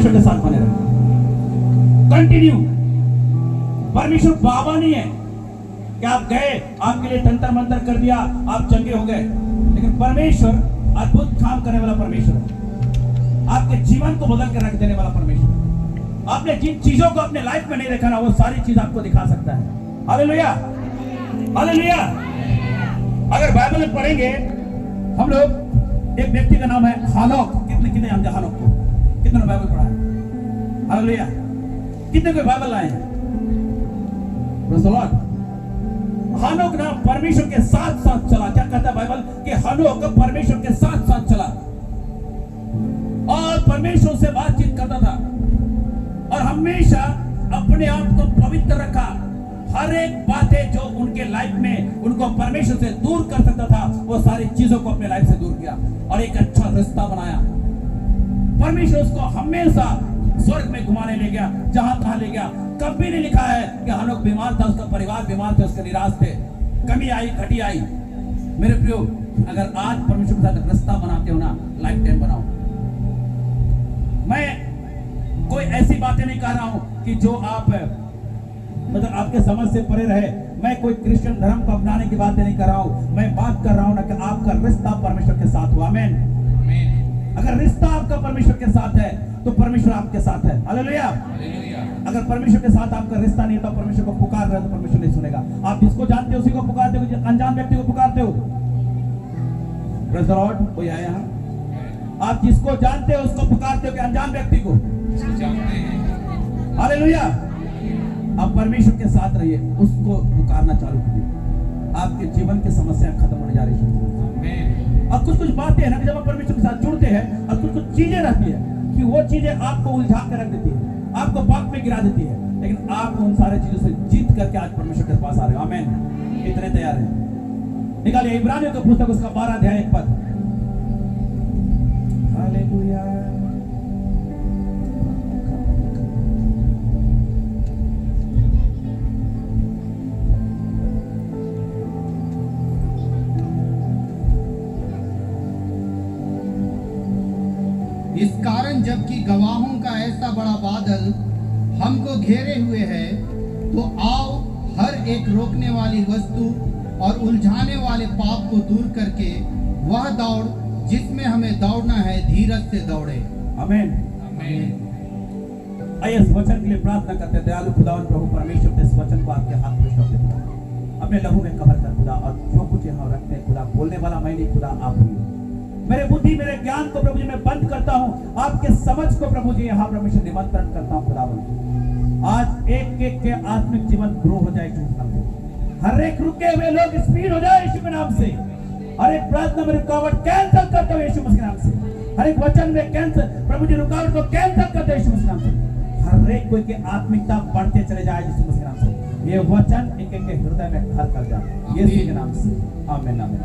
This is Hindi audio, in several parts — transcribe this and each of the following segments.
परमेश्वर के साथ बने रहे। कंटिन्यू। परमेश्वर बाबा नहीं है कि आप गए, आपके लिए तंत्र मंत्र कर दिया, आप चंगे हो गए। लेकिन परमेश्वर अद्भुत काम करने वाला परमेश्वर है, आपके जीवन को बदल कर रख देने वाला परमेश्वर है। आपने जिन चीजों को अपने लाइफ में नहीं देखा ना, वो सारी चीज आपको दिखा सकता है। Hallelujah, hallelujah. अगर बाइबल में पढ़ेंगे हम लोग, एक व्यक्ति का नाम है हानोक। कितने कितने जानते हैं हानोक को? कितने बाइबल पढ़ा है? हालेलुया। कितने कोई बाइबल लाए हैं? Praise the Lord. हानोक ना परमेश्वर के साथ साथ चला। क्या कहता है बाइबल कि हानोक परमेश्वर के साथ साथ चला और परमेश्वर से बातचीत करता था और हमेशा अपने आप को पवित्र रखा। हर एक बातें जो उनके लाइफ में उनको परमेश्वर से दूर कर सकता था, वो सारी चीजों को अपने लाइफ से दूर किया और एक अच्छा रिश्ता बनाया। परमेश्वर उसको हमेशा स्वर्ग में घुमाने ले गया, जहां तहां ले गया। कभी नहीं लिखा है कि हानोक बीमार था, उसका परिवार बीमार थे, उसके निराश थे, कमी आई, घटी आई। मेरे प्रियो, अगर आज परमेश्वर के साथ रिश्ता बनाते हो ना, लाइफ टाइम बनाओ। मैं कोई ऐसी बातें नहीं कह रहा हूं कि जो आप मतलब आपके समझ से परे रहे। मैं कोई क्रिश्चियन धर्म को अपनाने की बातें नहीं कर रहा हूं। मैं बात कर रहा हूं ना कि आपका रिश्ता परमेश्वर के साथ हुआ। आमीन। अगर रिश्ता आपका परमेश्वर के साथ है तो परमेश्वर आपके साथ है। हालेलुया। अगर परमेश्वर के साथ आपका रिश्ता नहीं तो परमेश्वर को पुकार रहे हो तो परमेश्वर नहीं सुनेगा। आप जिसको जानते हो उसी को पुकारते हो, अनजान व्यक्ति को पुकारते हो। Praise the Lord. कोई आया यहाँ? आप जिसको जानते हो उसको पुकारते हो कि अनजान व्यक्ति को? हालेलुया। आप परमेश्वर के साथ रहिए, उसको पुकारना चालू कीजिए। आपके जीवन की समस्याएं खत्म होने जा रही हैं। और कुछ कुछ बातें हैं ना, जब आप परमेश्वर के साथ जुड़ते हैं और कुछ कुछ चीजें रहती है कि वो चीजें आपको उलझा कर रख देती है, आपको पाप में गिरा देती है, लेकिन आप उन सारे चीजों से जीत करके आज परमेश्वर के पास आ रहे हो। आमीन। कितने तैयार हैं? निकालिए इब्रानियों का पुस्तक, उसका 12 अध्याय 1 पद। हालेलुया। इस कारण जबकि गवाहों का ऐसा बड़ा बादल हमको घेरे हुए है, तो आओ हर एक रोकने वाली वस्तु और उलझाने वाले पाप को दूर करके वह दौड़ जिसमें हमें दौड़ना है, धीरज से दौड़े। आमीन। आइए इस वचन के लिए प्रार्थना करते हैं। दयालु खुदावन प्रभु परमेश्वर, इस वचन को आपके हाथ में सौंप देता हूं। अपने लहू में कवर कर खुदा, और जो कुछ यहाँ रखते हैं खुदा, बोलने वाला मैं नहीं खुदा, आप ही। मेरे बुद्धि, मेरे ज्ञान को प्रभु जी मैं बंद करता हूं, आपके समझ को प्रभु जी यहाँ परमेश्वर निमंत्रण करता हूं खुदावन। आज एक एक के आत्मिक जीवन ग्रो हो जाए यीशु के नाम से। हर एक रुके हुए लोग स्पीड हो जाए यीशु के नाम से। हर एक प्रार्थना में रुकावट कैंसिल करते हुए यीशु मसीह के नाम से। हर एक वचन में कैंसिल, प्रभु जी रुकावट को कैंसिल करते हुए यीशु मसीह के नाम से। हर एक कोई की आत्मिकता बढ़ते चले जाए यीशु मसीह के नाम से। ये वचन एक एक के हृदय में घर कर जाए यीशु के नाम से। आमीन, आमीन।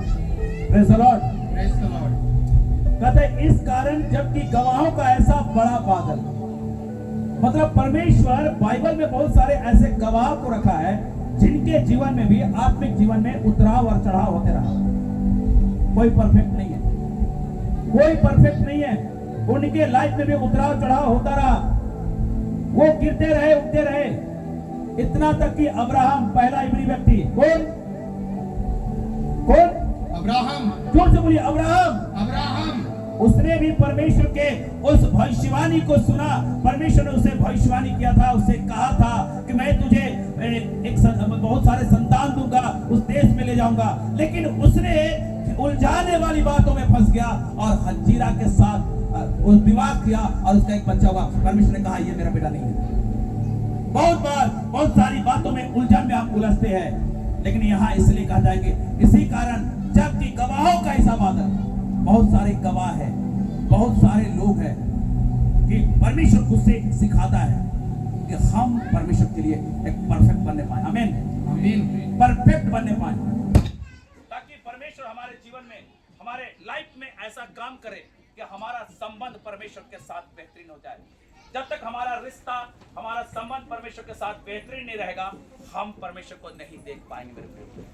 Praise the Lord, praise the Lord. कहते इस कारण जबकि गवाहों का ऐसा बड़ा बादल, मतलब परमेश्वर बाइबल में बहुत सारे ऐसे गवाह को रखा है जिनके जीवन में भी, आत्मिक जीवन में उतराव और चढ़ाव होते रहा। कोई परफेक्ट नहीं है, कोई परफेक्ट नहीं है। उनके लाइफ में भी उतराव चढ़ाव होता रहा। वो गिरते रहे, उठते रहे, इतना तक कि अब्राहम, पहला इब्री व्यक्ति, कौन कौन? अब्राहम। जोर से बोलिए, अब्राहम। अब्राहम। उसने भी परमेश्वर के उस भविष्यवाणी को सुना। परमेश्वर ने उसे भविष्यवाणी किया था, उससे कहा था कि मैं तुझे बहुत सारे संतान दूंगा, उस देश में ले जाऊंगा। लेकिन उसने उलझाने वाली बातों में फंस गया और हजीरा के साथ उस विवाह किया और उसका एक बच्चा हुआ। परमेश्वर ने कहा ये मेरा बेटा नहीं है। बहुत बार बहुत सारी बातों में उलझन में हम उलझते हैं, लेकिन यहाँ इसलिए कहा जाए कि इसी कारण जबकि गवाहों का ऐसा बादल, बहुत सारे गवाह है, बहुत सारे लोग हैं कि परमेश्वर खुद से सिखाता है कि हम परमेश्वर के लिए एक परफेक्ट बनने पाए। आमीन, आमीन। परफेक्ट बनने पाए, ताकि परमेश्वर हमारे जीवन में, हमारे लाइफ में ऐसा काम करे कि हमारा संबंध परमेश्वर के साथ बेहतरीन हो जाए। जब तक हमारा रिश्ता, हमारा संबंध परमेश्वर के साथ बेहतरीन नहीं रहेगा, हम परमेश्वर को नहीं देख पाएंगे मेरे प्रिय।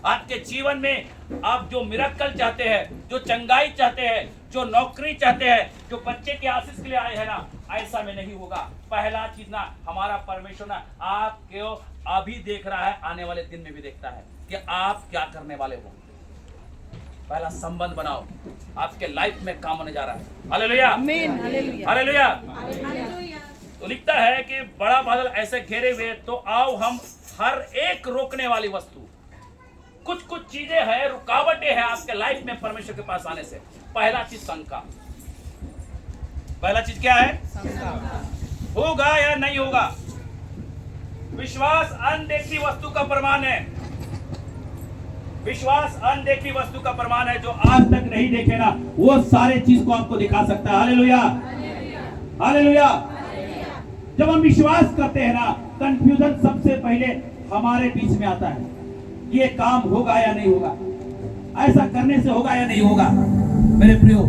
आपके जीवन में आप जो मिरेकल चाहते हैं, जो चंगाई चाहते हैं, जो नौकरी चाहते हैं, जो बच्चे के आशीष के लिए आए हैं ना, ऐसा में नहीं होगा। पहला चीज ना, हमारा परमेश्वर ना आपको अभी देख रहा है, आने वाले दिन में भी देखता है कि आप क्या करने वाले हो। पहला संबंध बनाओ, आपके लाइफ में काम होने जा रहा है। हालेलुया, आमीन, हालेलुया, हालेलुया। हालेलुया। तो लिखता है कि बड़ा बादल ऐसे घेरे हुए, तो आओ हम हर एक रोकने वाली वस्तु, कुछ कुछ चीजें हैं, रुकावटें हैं आपके लाइफ में परमेश्वर के पास आने से। पहला चीज शंका। पहला चीज क्या है? होगा या नहीं होगा। विश्वास अनदेखी वस्तु का प्रमाण है। विश्वास अनदेखी वस्तु का प्रमाण है। जो आज तक नहीं देखे ना, वो सारे चीज को आपको दिखा सकता है। Hallelujah, hallelujah. जब हम विश्वास करते हैं ना, कंफ्यूजन सबसे पहले हमारे बीच में आता है। ये काम होगा या नहीं होगा, ऐसा करने से होगा या नहीं होगा। मेरे प्रियो,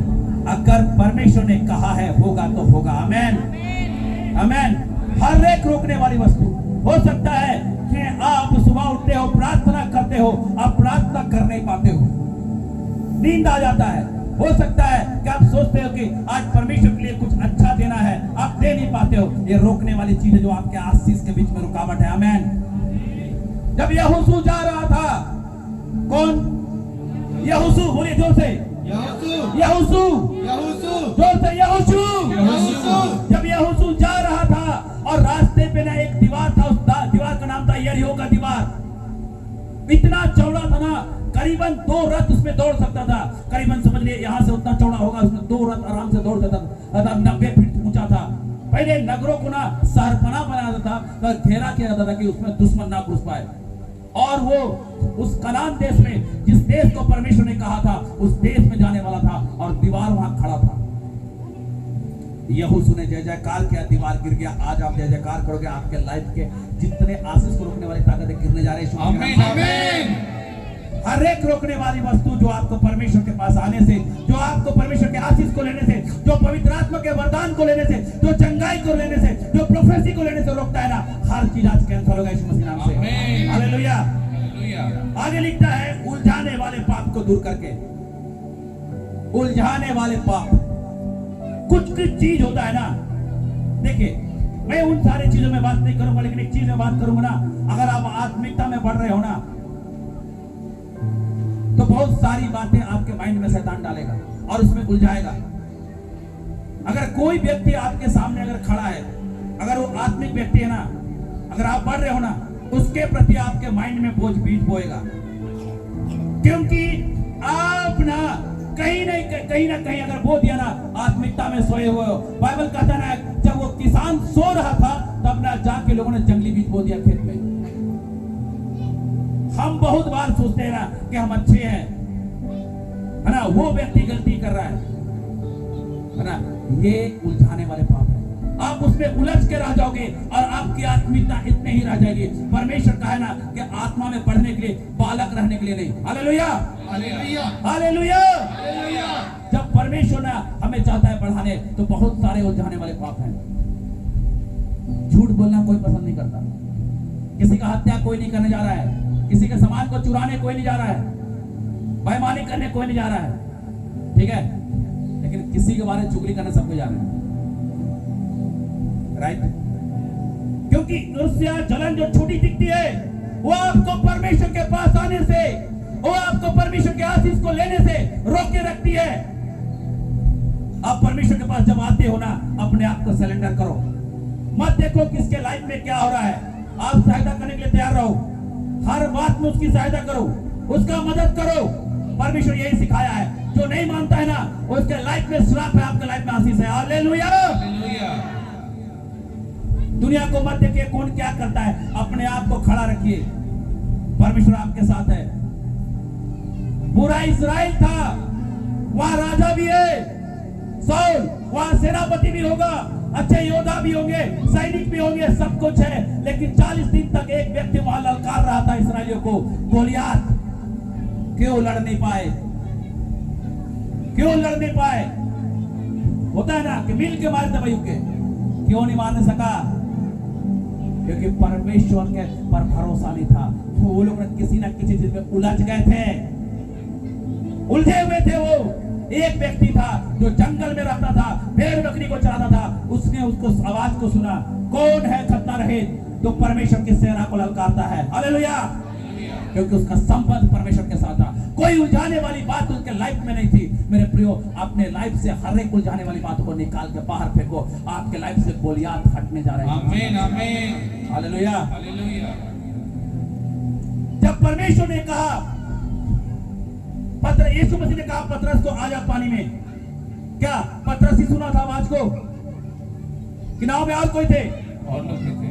अगर परमेश्वर ने कहा है होगा तो होगा। आमेन, आमेन। हर एक रोकने वाली वस्तु, हो सकता है कि आप सुबह उठते हो, प्रार्थना करते हो, आप प्रार्थना कर नहीं पाते हो, नींद आ जाता है। हो सकता है कि आप सोचते हो कि आज परमेश्वर के लिए कुछ अच्छा देना है, आप दे नहीं पाते हो। ये रोकने वाली चीज है जो आपके आशीष के बीच में रुकावट है। आमेन। जब यहोशू जा रहा था, कौन? यहोशू, बोलिए जोर से, यहोशू, यहोशू, यहोशू, जोर से, यहोशू, यहोशू। जब यहोशू जा रहा था और रास्ते पे ना एक दीवार था, उस दीवार का नाम था यरीहो का दीवार। इतना चौड़ा था ना, करीबन 2 रथ उसमें दौड़ सकता था। करीबन समझ लिए यहां से उतना चौड़ा होगा, उसमें 2 रथ आराम से दौड़ सकता था। 90 फीट ऊंचा था। पहले नगरों को ना सरपना बनाया था, तो घेरा किया जाता था कि उसमें दुश्मन ना घुस पाए। और वो उस कनान देश में, जिस देश को परमेश्वर ने कहा था, उस देश में जाने वाला था, और दीवार वहां खड़ा था। यहोशू ने जय जयकार किया, दीवार गिर गया। आज आप जय जयकार करोगे, आपके लाइफ के जितने आशीष को रोकने वाली ताकतें गिरने जा रही है। आमीन, आमीन। हर एक रोकने वाली वस्तु जो आपको परमेश्वर के पास आने से, जो आपको परमेश्वर के आशीष को लेने से, जो पवित्र आत्मा के वरदान को लेने से, जो चंगाई को लेने से, जो प्रोफेसी को लेने से रोकता है ना, हर चीज आज कैंसिल होगा यीशु मसीह नाम से। आमीन। हालेलुया। हालेलुया। आगे लिखता है, उलझाने वाले पाप को दूर करके। उलझाने वाले पाप, कुछ कुछ चीज होता है ना। देखिए, मैं उन सारी चीजों में बात नहीं करूंगा, लेकिन एक चीज में बात करूंगा ना। अगर आप आत्मिकता में बढ़ रहे हो ना, तो बहुत सारी बातें आपके माइंड में शैतान डालेगा और उसमें उलझाएगा। अगर कोई व्यक्ति आपके सामने अगर खड़ा है, अगर वो आत्मिक व्यक्ति है ना, अगर आप बढ़ रहे हो ना, उसके प्रति आपके माइंड में बोझ बीज बोएगा। क्योंकि आप ना कहीं ना कहीं अगर बो दिया ना, आत्मिकता में सोए हुए हो। बाइबल कहता है ना, जब वो किसान सो रहा था, तब ना जाके लोगों ने जंगली बीज बो दिया खेत में। हम बहुत बार सोचते हैं ना कि हम अच्छे हैं, है ना, वो व्यक्ति गलती कर रहा है ना। ये उलझाने वाले पाप है। आप उसमें उलझ के रह जाओगे और आपकी आत्मिकता इतने ही रह जाएगी। परमेश्वर का है ना कि आत्मा में बढ़ने के लिए, बालक रहने के लिए नहीं। Hallelujah, hallelujah, hallelujah. हालेलुया। जब परमेश्वर ना हमें चाहता है बढ़ाने, तो बहुत सारे उलझाने वाले पाप हैं। झूठ बोलना कोई पसंद नहीं करता। किसी का हत्या कोई नहीं करने जा रहा है, किसी के सामान को चुराने कोई नहीं जा रहा है, बेईमानी करने कोई नहीं जा रहा है, ठीक है। लेकिन किसी के बारे में चुगली करने सबको जा रहे हैं, राइट। क्योंकि ईर्ष्या, जलन जो छोटी दिखती है, वो आपको परमेश्वर के पास आने से, वो आपको परमेश्वर के आशीष को लेने से रोके रखती है। आप परमेश्वर के पास जब आते हो ना, अपने आप को सरेंडर करो। मत देखो किसके लाइफ में क्या हो रहा है, आप सहायता करने के लिए तैयार रहो। हर बात में उसकी सहायता करो, उसका मदद करो। परमेश्वर यही सिखाया है। जो नहीं मानता है ना, उसके लाइफ में श्राप है, आपके लाइफ में आशीष है। Hallelujah, hallelujah. दुनिया को मत देखिए कौन क्या करता है, अपने आप को खड़ा रखिए। परमेश्वर आपके साथ है। पूरा इस्राएल था, वहां राजा भी है साउल, वहां सेनापति भी होगा, अच्छे योद्धा भी होंगे, सैनिक भी होंगे, सब कुछ है। लेकिन 40 दिन तक एक व्यक्ति वहां ललकार रहा था इस्राएलियों को, गोलियात। क्यों लड़ नहीं पाए? क्यों लड़ नहीं पाए? होता है ना कि मिल के मारते भाई के, क्यों नहीं मारने सका? क्योंकि परमेश्वर के पर भरोसा नहीं था। वो लोग किसी ना किसी चीज में उलझ गए थे, उलझे हुए थे। वो एक व्यक्ति था जो जंगल में रहता था, भेड़ बकरी को चराता था। उसने उसको आवाज को सुना, कौन है खतना रहित तो परमेश्वर की सेना को ललकारता है। हालेलुया। क्योंकि उसका संबंध परमेश्वर के साथ था। कोई उलझाने वाली बात उसके लाइफ में नहीं थी। मेरे प्रियो, अपने लाइफ से हर एक उलझाने वाली बात को निकाल के बाहर फेंको। आपके लाइफ से गोलियात हटने जा रहे हैं। आमीन आमीन हालेलुया। हालेलुया। जब परमेश्वर ने कहा, यीशु मसीह ने कहा पतरस को आ जा पानी में, क्या पतरस ही सुना था आवाज को कि नाव में और कोई थे? और लोग भी थे।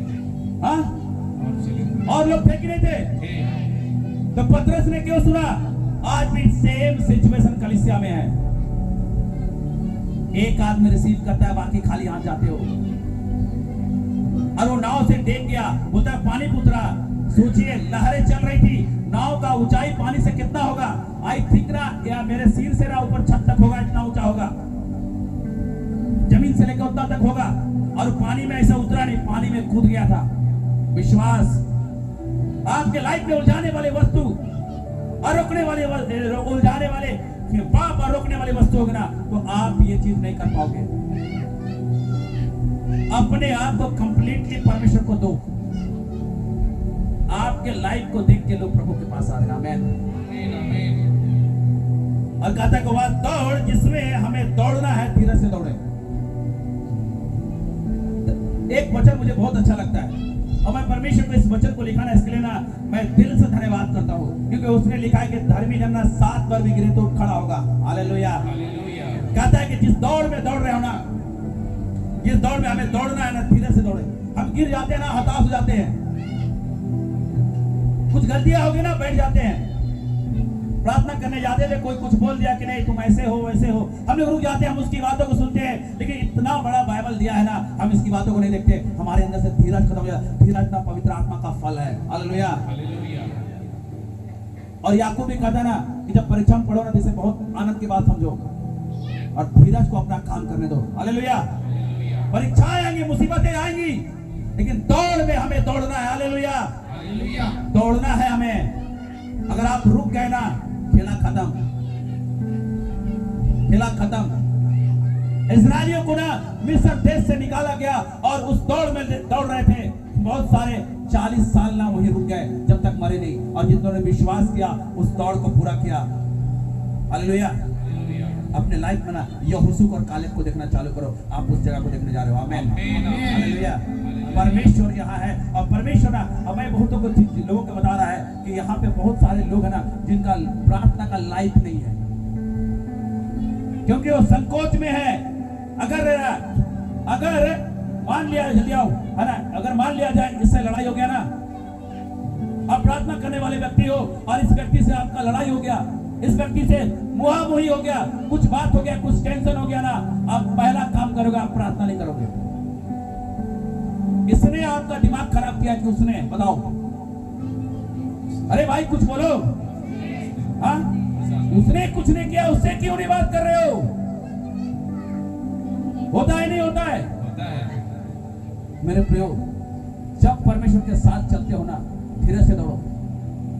हाँ, और लोग थे कि नहीं थे? तो पतरस ने क्यों सुना? आज भी सेम सिचुएशन कलीसिया में है। एक आदमी रिसीव करता है, बाकी खाली हाथ जाते हो। और वो नाव से देख गया, बोलता है पानी पुतरा। सोचिए, लहरें चल रही थी, नाव का ऊंचाई पानी से कितना होगा? आई थिंक ना, या मेरे सिर से ना ऊपर छत तक होगा, इतना ऊंचा होगा, जमीन से लेकर उतना तक होगा। और पानी में ऐसा उतरा नहीं, पानी में कूद गया था। विश्वास, आपके लाइफ में उलझाने वाले वस्तु और रोकने वाले उलझाने वाले पाप और रोकने वाली वस्तु होगी ना, तो आप ये चीज नहीं कर पाओगे। अपने आप को कंप्लीटली परमेश्वर को दो। आपके लाइफ को देख के लोग प्रभु के पास आ रहे हैं। आमीन। और कहता को बात, दौड़ जिसमें हमें दौड़ना है, धीरे से दौड़े। एक वचन मुझे बहुत अच्छा लगता है और मैं परमेश्वर को इस वचन को लिखा ना, इसके लिए ना मैं दिल से धन्यवाद करता हूँ, क्योंकि उसने लिखा है कि धर्मी जन 7 बार भी गिरे तो उठ खड़ा होगा। हालेलुया। कहता है कि जिस दौड़ में दौड़ रहे हो ना, जिस दौड़ में हमें दौड़ना है ना, धीरे से दौड़े। हम गिर जाते हैं ना, हताश हो जाते हैं, कुछ गलतियां होगी ना, बैठ जाते हैं। प्रार्थना करने जाते थे, कोई कुछ बोल दिया कि नहीं तुम ऐसे हो वैसे हो, हम लोग रुक जाते हैं, हम उसकी बातों को सुनते हैं। लेकिन इतना बड़ा बाइबल दिया है ना, हम इसकी बातों को नहीं देखते। हमारे अंदर से धीरज खत्म हो जाता। धीरज ना पवित्र आत्मा का फल है। हालेलुया। और याकूब भी कहता ना कि जब परीक्षा में पढ़ो ना, जैसे बहुत आनंद की बात समझो और धीरज को अपना काम करने दो। हालेलुया। परीक्षाएं आएंगी, मुसीबतें आएंगी, लेकिन दौड़ में हमें दौड़ना है। हालेलुया। दौड़ना है हमें। अगर आप रुक गए ना, खेला खत्म, खेला खत्म। इस्राएलियों को ना मिस्र देश से निकाला गया और उस दौड़ में दौड़ रहे थे बहुत सारे, 40 साल ना वहीं रुक गए जब तक मरे नहीं। और जिन्होंने विश्वास किया उस दौड़ को पूरा किया। हालेलुया। अपने लाइफ में ना यहोशू और कालेब को देखना चालू करो। आप उस जगह को देखने जा रहे हो। आमीन। हालेलुया। परमेश्वर यहाँ है और परमेश्वर ना हमें बहुतों को लोगों को बता रहा है कि यहाँ पे बहुत सारे लोग हैं ना जिनका प्रार्थना का लाइफ नहीं है, क्योंकि वो संकोच में है। अगर मान लिया, जल्दी आओ, है ना, अगर मान लिया जाए इससे लड़ाई हो गया ना, आप प्रार्थना करने वाले व्यक्ति हो और इस व्यक्ति से आपका लड़ाई हो गया, इस व्यक्ति से मुहामुही हो गया, कुछ बात हो गया, कुछ टेंशन हो गया ना, आप पहला काम करोगे, आप प्रार्थना नहीं करोगे। इसने आपका दिमाग खराब किया कि उसने? बताओ। अरे भाई कुछ बोलो। हाँ, उसने कुछ नहीं किया, उससे क्यों नहीं बात कर रहे हो? होता है नहीं होता है? मेरे प्रियो, जब परमेश्वर के साथ चलते हो ना, धीरे से दौड़ो,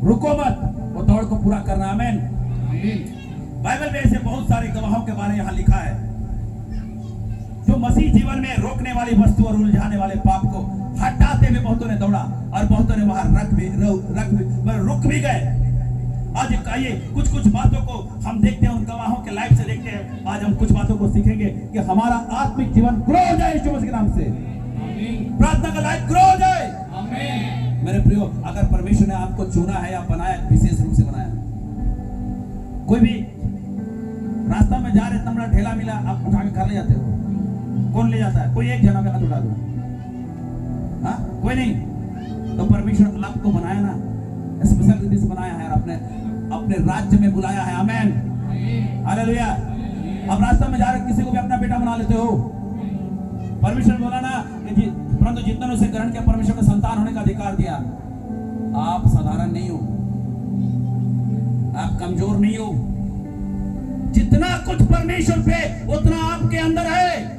रुको मत, वो दौड़ को पूरा करना। आमीन। बाइबल में ऐसे बहुत सारे गवाहों के बारे में यहाँ लिखा है जो मसीह जीवन में रोकने वाली वस्तु और उलझाने वाले पाप को हटाते हुए बहुतों ने दौड़ा और बहुतों ने वहां रुक भी गए। आज आइए कुछ बातों को हम देखते हैं, उन गवाहों के लाइफ से देखते हैं। आज हम कुछ बातों को सीखेंगे कि हमारा आत्मिक जीवन ग्रो हो जाए यीशु मसीह के नाम से। प्रार्थना का लाइफ ग्रो हो जाए। मेरे प्रियो, अगर परमेश्वर ने आपको चुना है या बनाया, विशेष रूप से बनाया, कोई भी रास्ता में जा रहे, इतना बड़ा ढेला मिला, आप उठा के घर ले जाते हो? कौन ले जाता है? कोई एक जना का हाथ उठा दो। हाँ, कोई नहीं। तो परमेश्वर आपको बनाया ना, स्पेशल रीति से बनाया है और अपने राज्य में बुलाया है। आमीन। हालेलुया। अब रास्ता में जा रहे किसी को भी अपना बेटा बना लेते हो। परमेश्वर बोला ना कि परंतु जितने उसे ग्रहण किया, परमेश्वर को संतान होने का अधिकार दिया। आप साधारण नहीं हो, आप कमजोर नहीं हो। जितना कुछ परमेश्वर पे, उतना आपके अंदर है।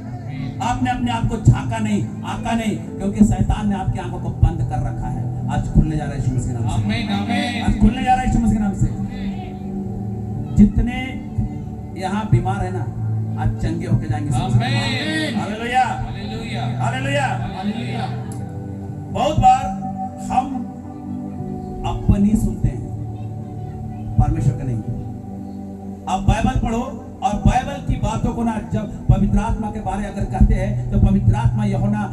आपने अपने आप को झांका नहीं, आका नहीं, क्योंकि शैतान ने आपकी आंखों को बंद कर रखा है। आज खुलने जा रहा है यीशु मसीह के नाम से। आमीन आमीन। आज खुलने जा रहा है यीशु मसीह के नाम से। जितने यहाँ बीमार है ना, आज चंगे होके जाएंगे। आमीन। Hallelujah hallelujah hallelujah. हालेलुया। बहुत बार हम अपनी सुनते हैं, परमेश्वर का नहीं। आप बाइबल पढ़ो और बाइबल की बातों को ना, जब पवित्र आत्मा के बारे अगर कहते हैं तो पवित्र आत्मा यूहन्ना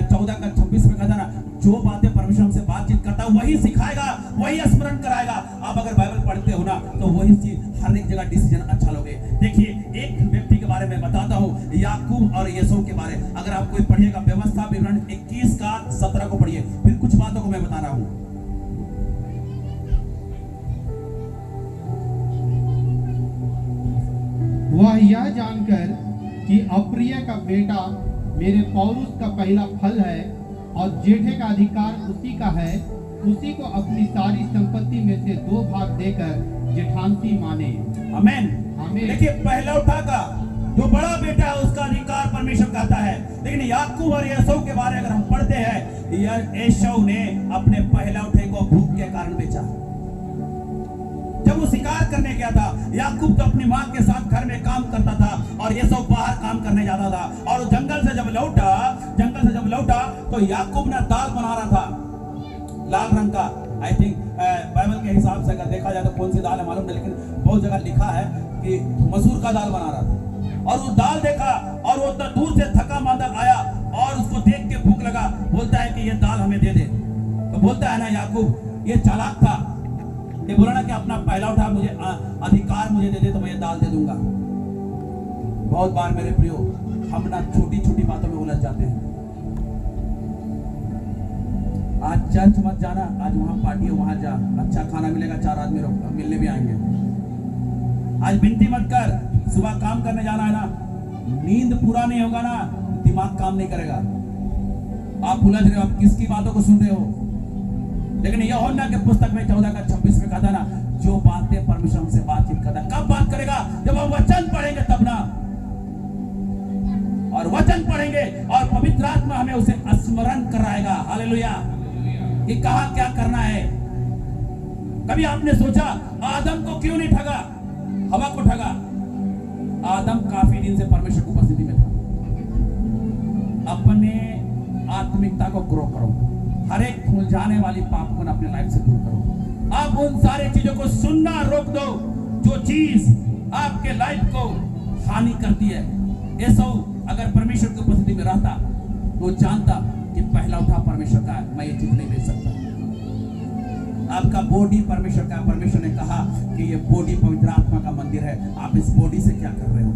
14:26 में कहता ना, जो बातें परमेश्वर हमसे बातचीत करता है वही सिखाएगा, वही स्मरण कराएगा। आप अगर बाइबल पढ़ते हो ना तो वही चीज हर एक जगह डिसीजन अच्छा लोगे। देखिए एक व्यक्ति के बारे में बताता हूँ, याकूब और यीशु के बारे। अगर आप कोई पढ़िएगा व्यवस्था विवरण 21:17 को पढ़िए, फिर कुछ बातों को मैं बता रहा हूँ। वह यह जानकर कि अप्रिय का बेटा मेरे पौरुष का पहला फल है और जेठे का अधिकार उसी का है, उसी को अपनी सारी संपत्ति में से 2 भाग देकर जेठांसी माने। आमीन। आमीन। देखिए पहलौठा का जो बड़ा बेटा है उसका अधिकार परमेश्वर कहता है। लेकिन याकूब और एसाव के बारे अगर हम पढ़ते हैं, एसाव ने अपने पहलौठे को भूख के कारण बेचा। जब वो शिकार करने गया था, याकूब तो अपनी मां के साथ घर में काम करता था और एसाव बाहर काम करने जाता था। और जंगल से जब लौटा तो याकूब ने दाल बना रहा था, लाल रंग का। आई थिंक बाइबल के हिसाब से अगर देखा जाए तो कौन सी दाल है मालूम नहीं, लेकिन बहुत जगह लिखा है कि मसूर का दाल बना रहा था। और वो दाल देखा और वो दूर से थका मांदा आया और उसको देख के भूख लगा। बोलता है कि ये दाल हमें दे दे। तो बोलता है ना याकूब, ये चालाक था, ये बोला ना कि अपना पहला उठा मुझे अधिकार मुझे दे दे तो मैं ये दाल दे दूंगा। बहुत बार मेरे प्रियो हम ना छोटी छोटी बातों में उलझ जाते हैं। आज चर्च मत जाना, आज वहां पार्टी है वहां जा, अच्छा खाना मिलेगा, 4 आदमी मिलने भी आएंगे। आज विनती मत कर, सुबह काम करने जाना है ना, नींद पूरा नहीं होगा ना, दिमाग काम नहीं करेगा। आप उलझ रहे हो, आप किसकी बातों को सुन रहे हो। लेकिन यूहन्ना के पुस्तक में 14:26 में कहता ना, जो बातें परमेश्वर हमसे बातचीत करता, कब बात करेगा? जब हम वचन पढ़ेंगे तब ना। और वचन पढ़ेंगे और पवित्र आत्मा हमें उसे स्मरण कराएगा। हालेलुया। कि कहां क्या करना है। कभी आपने सोचा आदम को क्यों नहीं ठगा, हवा को ठगा? आदम काफी दिन से परमेश्वर की उपस्थिति में था। अपने आत्मिकता को ग्रो करो, हर एक उलझाने वाली पाप को अपने लाइफ से दूर करो। आप उन सारे चीजों को सुनना रोक दो जो चीज आपके लाइफ को हानि करती है। एसाव अगर परमेश्वर की उपस्थिति में रहता तो जानता कि पहला उठा परमेश्वर का है, मैं ये चीज नहीं बेच सकता। आपका बॉडी परमेश्वर का, परमेश्वर ने कहा कि ये बॉडी पवित्र आत्मा का मंदिर है। आप इस बॉडी से क्या कर रहे हो?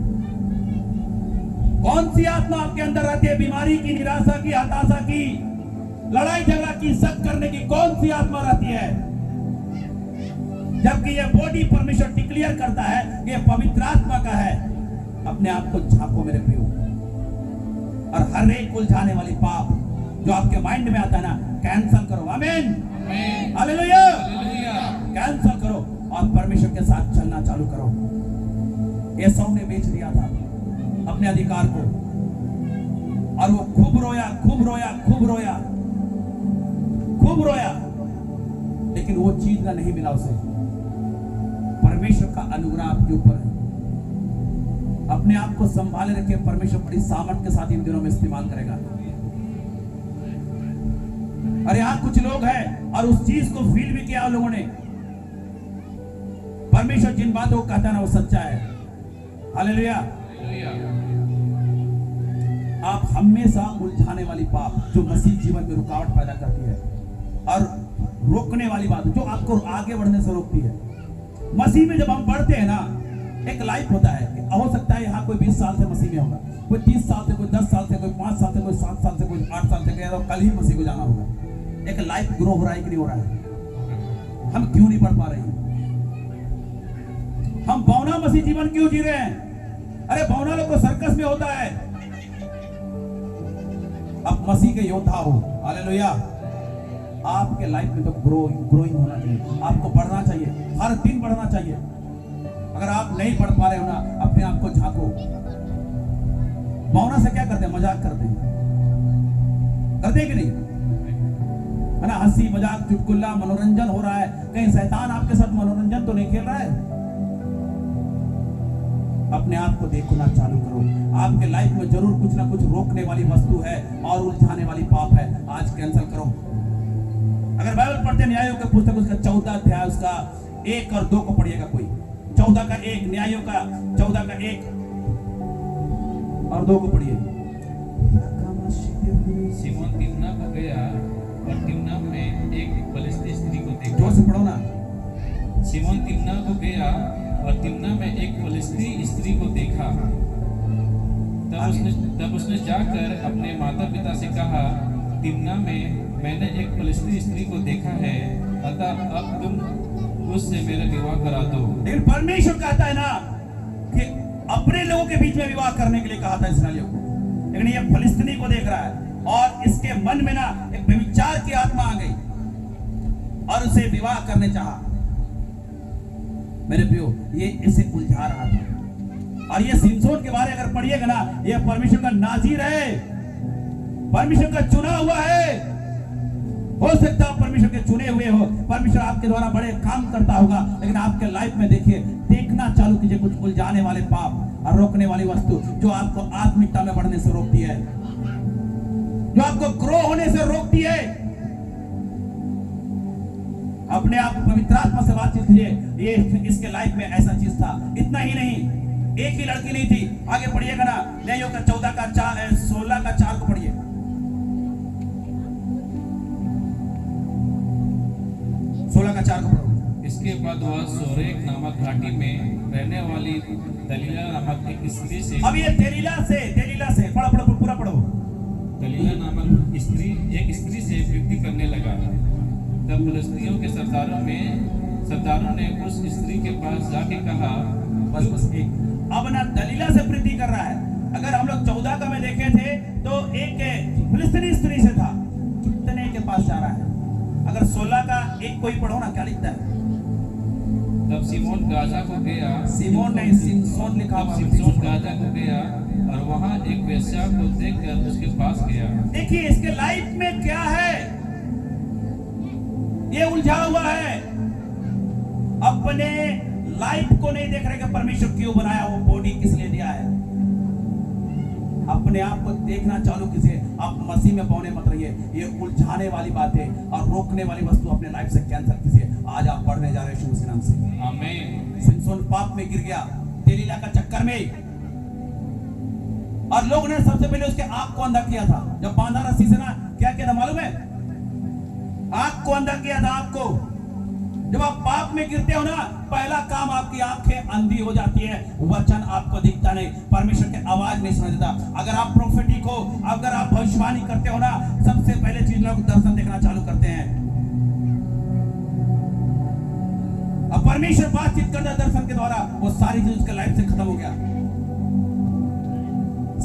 कौन सी आत्मा आपके अंदर रहती है? बीमारी की, निराशा की, हताशा की, लड़ाई झगड़ा की, शक करने की कौन सी आत्मा रहती है? जबकि ये बॉडी परमेश्वर डिक्लेयर करता है कि ये पवित्र आत्मा का है। अपने आप को झांको मेरे प्रियो, और हर एक उलझाने वाली पाप जो आपके माइंड में आता है ना, कैंसल करो। आमीन हालेलुया। कैंसल करो और परमेश्वर के साथ चलना चालू करो। एसाव ने बेच दिया था अपने अधिकार को और वो खूब रोया, लेकिन वो चीज ना नहीं मिला उसे। परमेश्वर का अनुग्रह आपके ऊपर है। अपने आप को संभाले रखे, परमेश्वर बड़ी सामर्थ के साथ इन दिनों में इस्तेमाल करेगा। और यहां कुछ लोग हैं और उस चीज को फील भी किया लोगों ने। परमेश्वर जिन बातों को कहता है ना वो सच्चा है। हालेलुया। आप हमेशा उलझाने वाली पाप जो मसीह जीवन में रुकावट पैदा करती है और रोकने वाली बात जो आपको आगे बढ़ने से रोकती है। मसीह में जब हम बढ़ते हैं ना, एक लाइफ होता है। हो सकता है यहाँ कोई 20 साल से मसीह में होगा, कोई 30 साल से, कोई 10 साल से, कोई 5 साल से, कोई 7 साल से, कोई 8 साल से, तो कल ही मसीह को जाना होगा। एक लाइफ ग्रो हो रहा है कि नहीं हो रहा है? हम क्यों नहीं बढ़ पा रहे हैं? हम बौना मसीह जीवन क्यों जी रहे हैं? अरे बौना लोग को सर्कस में होता है। अब मसीह के योद्धा हो। हालेलुया। आपके लाइफ में तो ग्रोइंग होना चाहिए, आपको बढ़ना चाहिए, हर दिन बढ़ना चाहिए। अगर आप नहीं बढ़ पा रहे हो ना, अपने आप को झांको। भावना से क्या करते हैं? मजाक करते हैं, करते हैं कि नहीं? है ना, हंसी मजाक चुटकुला मनोरंजन हो रहा है। कहीं शैतान आपके साथ मनोरंजन तो नहीं खेल रहा है? अपने आप को देखना चालू करो। आपके लाइफ में जरूर कुछ ना कुछ रोकने वाली वस्तु है और उलझाने वाली पाप है। आज कैंसिल करो। अगर बाइबल पढ़ते न्यायों के पुस्तक उसका 14 अध्याय उसका 1 और 2 को पढ़िएगा कोई। 14 का 1, न्यायों का 14 का 1 और 2 को पढ़िए। सिमोन तिम्ना को गया और तिम्ना में एक फलिस्ती स्त्री को देखा। जोर से पढ़ो ना। सिमोन तिम्ना को गया और तिम्ना में एक फलिस्ती स्त्री को देखा। तब उसने जाकर अपने माता पिता से कहा, तिम्ना में मैंने एक फलिस्ती स्त्री को देखा है, अतः अब तुम उससे मेरा विवाह करा दो। लेकिन परमेश्वर कहता है ना कि अपने लोगों के बीच में विवाह करने के लिए कहा था इस्राएलियों को, लेकिन ये फलिस्तीनी को देख रहा है और इसके मन में ना एक व्यभिचार की आत्मा आ गई और उसे विवाह करने चाहा। मेरे प्रियो, ये इसे उलझा रहा था। और ये सिमसोन के बारे अगर पढ़िएगा ना, ये परमेश्वर का नाज़ीर है, परमेश्वर का चुना हुआ है। हो सकता है परमेश्वर के चुने हुए हो, परमेश्वर आपके द्वारा बड़े काम करता होगा, लेकिन आपके लाइफ में देखिए, देखना चालू कीजिए कुछ उलझाने वाले पाप और रोकने वाली वस्तु जो आपको आत्मिकता में बढ़ने से रोकती है, जो आपको ग्रो होने से रोकती है। अपने आप पवित्र आत्मा से बातचीत कीजिए। ये इसके लाइफ में ऐसा चीज था। इतना ही नहीं, एक ही लड़की नहीं थी। आगे पढ़िएगा ना, न्यायों का 14 का 4 16 का 4 को पढ़िए। 16 का 4 को पढ़ो। इसके बाद वह सोरेक नामक घाटी में रहने वाली दलीला नामक एक स्त्री से, अब ये दलीला से पढ़ो पूरा पढ़ो। दलीला नामक एक स्त्री से प्रीति करने लगा। तब फिलिस्तियों के सरदारों ने उस स्त्री के पास जाके कहा, बस एक अब ना दलीला से प्रीति कर रहा है। अगर हम लोग 14 का में देखे थे तो एक फिलिस्तीनी स्त्री से था, कितने के पास जा रहा है। अगर 16 का 1 कोई पढ़ो ना, क्या लिखता है? तब सिमोन गाजा को गया, सिमोन नहीं, सिमसोन लिखा हुआ। सिमसोन गाजा को गया और वहां एक वेश्या को देखकर उसके पास गया। देखिए इसके लाइफ में क्या है, ये उलझा हुआ है। अपने लाइफ को नहीं देख रहे कि परमेश्वर क्यों बनाया, वो बॉडी किस लिए दिया है। अपने आप को देखना चालू कीजिए। आप मसीह में पौने मत रहिए। ये उलझाने वाली बातें और रोकने वाली वस्तु अपने लाइफ से कैंसिल कीजिए। आज आप बढ़ने जा रहे हैं यीशु मसीह के नाम से। आमीन। सिमसोन पाप में गिर गया, दलीला का चक्कर में, और लोग ने सबसे पहले उसके आंख को अंधा किया था। जब बांधा रस्सी से ना, क्या किया था मालूम है? आंख को अंधा किया था। आपको जब आप पाप में गिरते हो ना, पहला काम आपकी आंखें अंधी हो जाती है, वचन आपको दिखता नहीं, परमेश्वर की आवाज नहीं सुनाई देता। अगर आप प्रोफेटिक हो, अगर आप भविष्यवाणी करते हो ना, सबसे पहले चीज लोग दर्शन देखना चालू करते हैं। अब परमेश्वर बातचीत करता है दर्शन के द्वारा, वो सारी चीज उसके लाइफ से खत्म हो गया,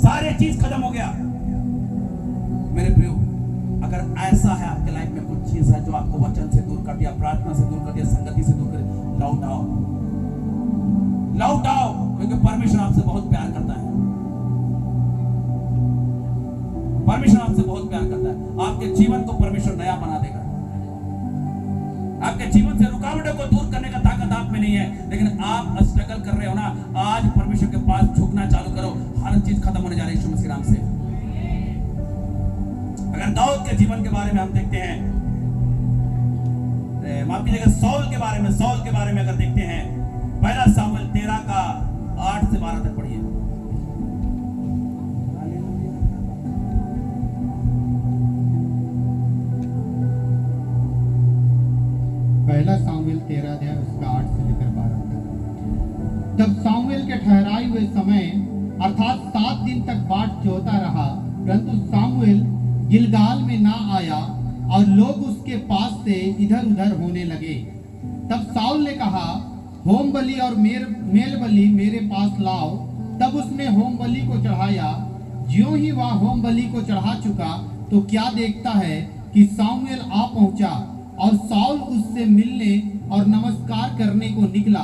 सारी चीज खत्म हो गया। मेरे प्रियो, अगर ऐसा है आपके लाइफ में कुछ चीज है जो आपको वचन से दूर कर दिया, प्रार्थना से दूर कर दिया, संगति से दूर कर दिया, लौट आओ, क्योंकि परमेश्वर आपसे बहुत प्यार करता है। परमेश्वर आपसे बहुत प्यार करता है। आपके जीवन को परमेश्वर नया बना देगा। आपके जीवन से रुकावटों को दूर करने का ताकत आप में नहीं है, लेकिन आप स्ट्रगल कर रहे हो ना, आज परमेश्वर के पास झुकना चालू करो। हर चीज खत्म होने जा रही है यीशु मसीह के नाम से। अगर दाऊद के जीवन के बारे में हम देखते हैं, माफ कीजिएगा, सौल के बारे में अगर देखते हैं, पहला सामुएल 13 का 8 से 12 तक पढ़िए। पहला सामुएल 13 अध्याय उसका 8 से लेकर 12 तक। तब सामुएल के ठहराए हुए समय अर्थात 7 दिन तक बाट जोता रहा, परंतु सामुएल गिलगाल में ना आया और लोग उसके पास से इधर उधर होने लगे। तब साउल ने कहा, होम बलि और मेल बलि मेरे पास लाओ। तब उसने होम बलि को चढ़ाया। ज्यों ही वह होम बलि को चढ़ा चुका तो क्या देखता है कि सामुएल आ पहुंचा और साउल उससे मिलने और नमस्कार करने को निकला।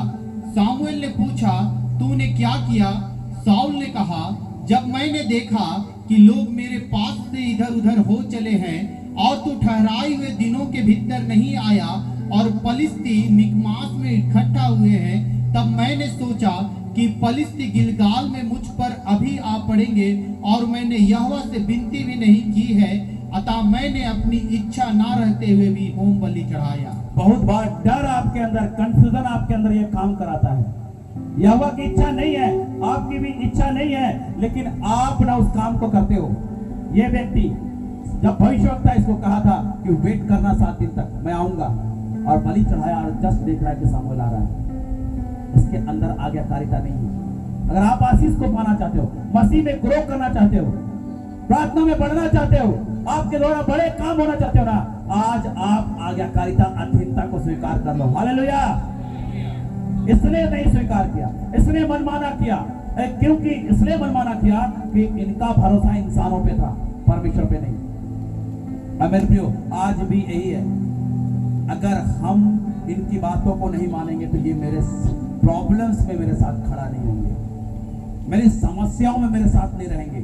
सामुएल ने पूछा, तूने क्या किया? साउल ने कहा, जब मैंने देखा कि लोग मेरे पास से इधर उधर हो चले हैं और तू ठहराए हुए दिनों के भीतर नहीं आया और पलिस्ती मिकमास में इकट्ठा हुए हैं, तब मैंने सोचा कि पलिस्ती गिलगाल में मुझ पर अभी आ पड़ेंगे और मैंने यहोवा से विनती भी नहीं की है, अतः मैंने अपनी इच्छा ना रहते हुए भी होम बलि चढ़ाया। बहुत बार डर आपके अंदर, कंफ्यूजन आपके अंदर ये काम कराता है। यहोवा की इच्छा नहीं है, आपकी भी इच्छा नहीं है, लेकिन आप ना उस काम को करते हो। ये व्यक्ति जब भविष्यवक्ता इसको कहा था कि वेट करना 7 दिन तक, मैं आऊंगा, और बलि चढ़ाया और जस्ट देख रहा है कि सामुएल आ रहा है, इसके अंदर आज्ञाकारिता नहीं है। अगर आप आशीष को पाना चाहते हो, मसीह में ग्रो करना चाहते हो, प्रार्थना में बढ़ना चाहते हो, आपके द्वारा बड़े काम होना चाहते हो ना, आज आप आज्ञाकारिता अधीनता को स्वीकार कर लो। हालेलुया। इसने नहीं स्वीकार किया, इसने मनमाना किया, क्योंकि इसलिए मनमाना किया कि इनका भरोसा इंसानों पे था, परमेश्वर पे नहीं। मेरे प्रियो, आज भी यही है। अगर हम इनकी बातों को नहीं मानेंगे तो ये मेरे प्रॉब्लम्स में मेरे साथ खड़ा नहीं होंगे, मेरी समस्याओं में मेरे साथ नहीं रहेंगे।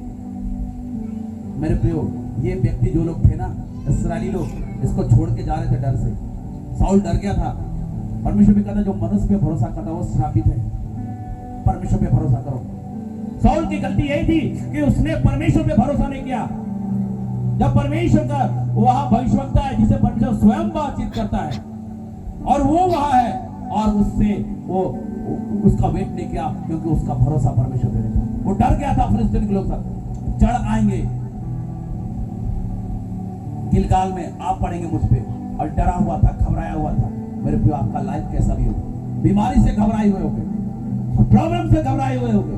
मेरे प्रियो, ये व्यक्ति जो लोग थे ना, इस्राएली लोग, इसको छोड़ के जा रहे थे डर से। साउल डर गया था। परमेश्वर भी कहता जो मनुष्य पे भरोसा करता वो श्रापित है। परमेश्वर पे भरोसा करो। साउल की गलती यही थी कि उसने परमेश्वर पे भरोसा नहीं किया। जब परमेश्वर का वहां भविष्यवक्ता है जिसे परमेश्वर स्वयं बातचीत करता है और वो वहां है, और उससे वो उसका वेट नहीं किया, क्योंकि उसका भरोसा परमेश्वर पे नहीं था। वो डर गया था फिलिस्तीन के लोग सब चढ़ आएंगे गिलगाल में, आप पड़ेंगे मुझ पे, और डरा हुआ था, घबराया हुआ था। मेरे प्रियो, आपका लाइफ कैसा भी हो, बीमारी से घबराए हुए होगे, प्रॉब्लम से घबराए हुए होगे,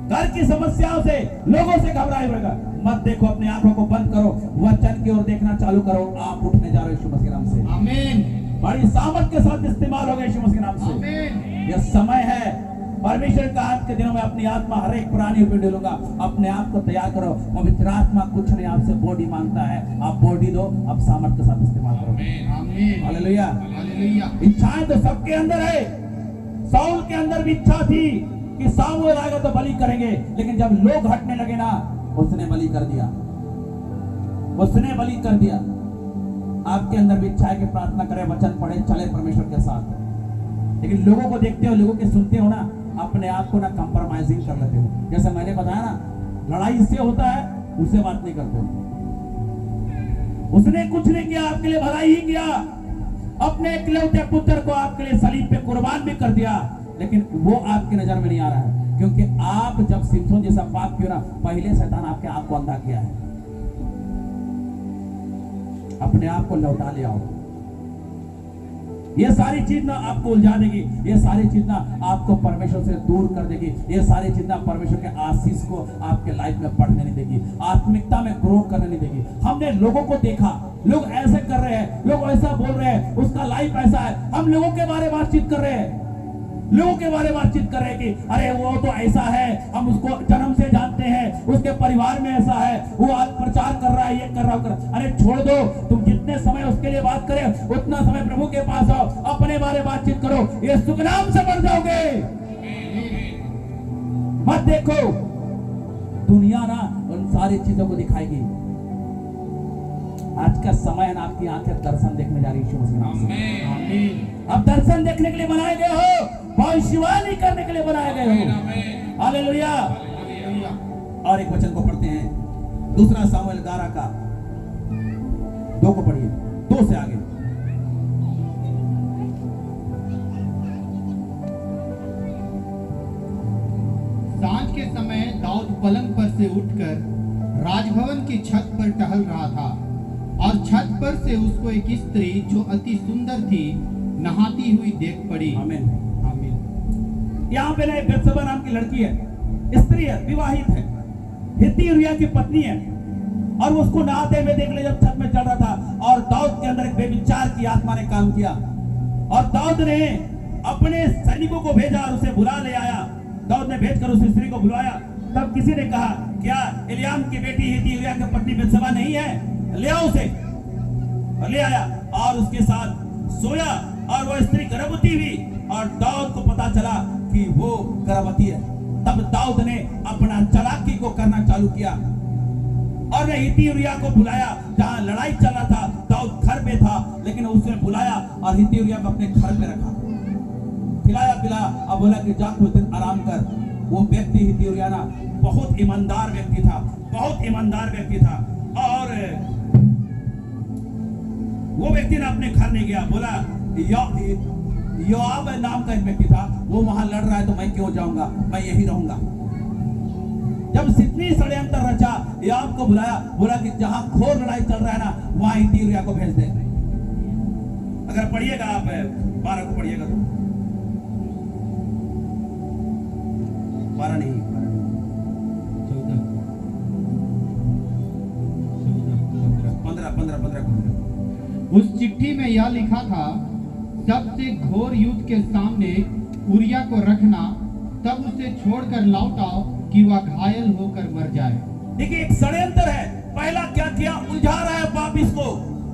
घर की समस्याओं से, लोगों से घबराए हुए होगा, मत देखो, अपनी आंखों को बंद करो, वचन की ओर देखना चालू करो। आप उठने जा रहे हो यीशु मसीह के नाम से। आमीन। बड़ी सामर्थ के साथ इस्तेमाल होगा यीशु मसीह के नाम से। आमीन। यह समय है, परमेश्वर का आज के दिनों में अपनी आत्मा हर एक पुरानी पे डालूंगा। अपने आप को तैयार करो। पवित्र आत्मा कुछ नहीं आपसे बॉडी मांगता है, आप बॉडी दो, अब सामर्थ के साथ इस्तेमाल करो। आमीन। हालेलुया। हालेलुया। इच्छाएं तो सबके अंदर है। साउल के अंदर भी इच्छा थी कि सामुएल आएगा तो बलि करेंगे, लेकिन जब लोग हटने लगे ना, उसने बलि कर दिया, उसने बलि कर दिया। आपके अंदर भी इच्छा है कि प्रार्थना करें, वचन पढ़े, चले परमेश्वर के साथ, लेकिन लोगों को देखते हो, लोगों के सुनते हो ना, अपने आप को ना कंप्रोमाइजिंग कर लेते हो। जैसे मैंने बताया ना, लड़ाई इससे होता है, उससे बात नहीं करते हो। उसने कुछ नहीं किया, आपके लिए भलाई ही किया, अपने इकलौते पुत्र को आपके लिए सलीब पे कुर्बान भी कर दिया, लेकिन वो आपकी नजर में नहीं आ रहा है, क्योंकि आप जब सिमसोन जैसा पाप किया ना, पहले शैतान आपके आंख को अंधा किया है। अपने आप को लौटा ले आओ। ये सारी चीज ना आपको उलझा देगी, ये सारी चीज ना आपको परमेश्वर से दूर कर देगी, ये सारी चीज ना परमेश्वर के आशीष को आपके लाइफ में बढ़ने नहीं देगी, आत्मिकता में ग्रो करने नहीं देगी। हमने लोगों को देखा, लोग ऐसे कर रहे हैं, लोग ऐसा बोल रहे हैं, उसका लाइफ ऐसा है। हम लोगों के बारे में बातचीत कर रहे हैं, लोगों के बारे में बातचीत कर रहे हैं कि अरे वो तो ऐसा है, हम उसको जन्म से जानते हैं, उसके परिवार में ऐसा है, वो आज प्रचार कर रहा है, ये कर रहा है। अरे छोड़ दो, तुम जितने समय उसके लिए बात करे, उतना समय प्रभु के पास आओ, अपने बारे में बातचीत करो, ये सुख नाम से बढ़ जाओगे। मत देखो, दुनिया ना उन सारी चीजों को दिखाएगी। आज का समय है ना, आपकी आंखें दर्शन देखने जा रही है। आमीन। अब दर्शन देखने के लिए बनाए गए हो, भविष्यवाणी करने के लिए बनाए गए हो। हालेलुया। और एक वचन को पढ़ते हैं, दूसरा सामुएल 11 का 2 को पढ़िए, 2 से आगे। सांझ के समय दाऊद पलंग पर से उठकर राजभवन की छत पर टहल रहा था, और छत पर से उसको एक स्त्री जो अति सुंदर थी नहाती हुई देख पड़ी। आमीन। आमीन। यहाँ पे ना एक बत्शेबा नाम की लड़की है, स्त्री है, विवाहित है, हित्ती उरिय्याह की पत्नी है, और वो उसको नहाते हुए देख ले जब छत में चढ़ रहा था, और दाऊद के अंदर एक बेविचार की आत्मा ने काम किया, और दाऊद ने अपने सैनिकों को भेजा और उसे बुला ले आया। दाऊद ने भेजकर उस स्त्री को बुलाया। तब किसी ने कहा, क्या एलियाम की बेटी हित्ती उरिय्याह की पत्नी बत्शेबा नहीं है? ले आओ उसे। और ले आया और उसके साथ सोया, और वह स्त्री गर्भवती हुई, और दाऊद को पता चला कि वो गर्भवती है। तब दाऊद ने अपना चालाकी को करना चालू किया और ने हित्ती उरिया को बुलाया। जहां लड़ाई चल रहा था, दाऊद घर पे था, लेकिन उसने बुलाया और हित्ती उरिया को अपने घर पे रखा, खिलाया पिलाया। अब बोला कि जा कुछ दिन आराम कर। वो व्यक्ति हित्ती उरिया ना बहुत ईमानदार व्यक्ति था, बहुत ईमानदार व्यक्ति था। और वो व्यक्ति ना अपने घर नहीं गया। बोला योआब नाम का एक व्यक्ति था, वो वहां लड़ रहा है तो मैं क्यों जाऊंगा, मैं यही रहूंगा। जब सितनी षड्यंत्र रचा, योआब को बुलाया, बोला कि जहां घोर लड़ाई चल रहा है ना, वहां हित्ती उरिया को भेज दे। अगर पढ़िएगा आप 12 को पढ़िएगा तो 12 नहीं 15 को। उस चिट्ठी में यह लिखा था, सबसे घोर युद्ध के सामने उरिया को रखना, तब उसे छोड़कर लौट आओ कि वह घायल होकर मर जाए। देखिए एक षड्यंत्र है। पहला क्या किया, उलझा रहा है पाप इसको।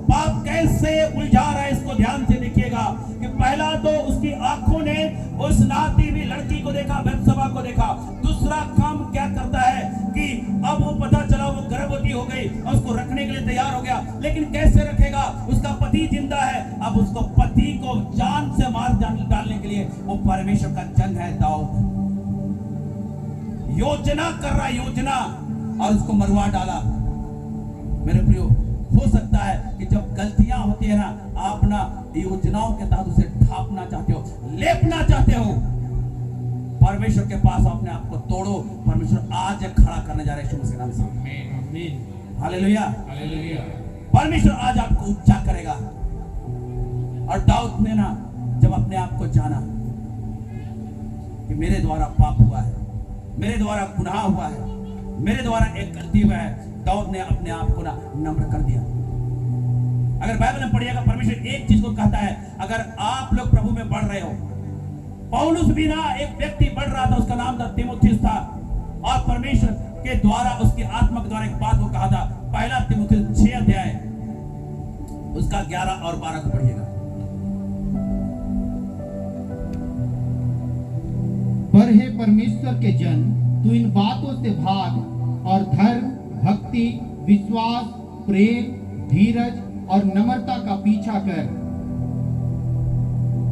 पाप कैसे उलझा रहा है इसको ध्यान से देखिएगा कि पहला तो उसकी आंखों ने उस नाती हुई लड़की को देखा, बत्सबा को देखा। दूसरा काम क्या करता है कि अब वो पता चला वो गर्भवती हो गई और उसको रखने के लिए तैयार हो गया, लेकिन कैसे रखेगा, उसका पति जिंदा है। अब उसको पति को जान से मार डालने के लिए वो परमेश्वर का जन है दाऊद, योजना कर रहा है, योजना, और उसको मरवा डाला। मेरे प्रियो, हो सकता है कि जब गलतियां होती है ना, आप ना योजनाओं के तहत उसे ढांपना चाहते हो, लेपना चाहते हो। परमेश्वर के पास अपने आप को तोड़ो। परमेश्वर आज खड़ा करने जा रहे हैं यीशु मसीह के नाम से। आमीन। हालेलुया। हालेलुया। परमेश्वर आज आपको ऊंचा करेगा। और दाऊद ने ना जब अपने आप को जाना कि मेरे द्वारा पाप हुआ है, मेरे द्वारा गुनाह हुआ है, मेरे द्वारा एक गलती हुआ है, दाऊद ने अपने आप को ना नम्र कर दिया। अगर बाइबल में पढ़िएगा, परमेश्वर एक चीज को कहता है, अगर आप लोग प्रभु में बढ़ रहे हो। पौलुस भी ना एक व्यक्ति बढ़ रहा था, उसका नाम था तीमुथियुस था, और परमेश्वर के द्वारा उसकी आत्मा के द्वारा एक बात को कहा था। पहला तीमुथियुस 6 अध्याय उसका 11 और 12 को पढ़िएगा। पर हे परमेश्वर के जन, तू इन बातों से भाग और धर्म, भक्ति, विश्वास, प्रेम, धीरज और नम्रता का पीछा कर।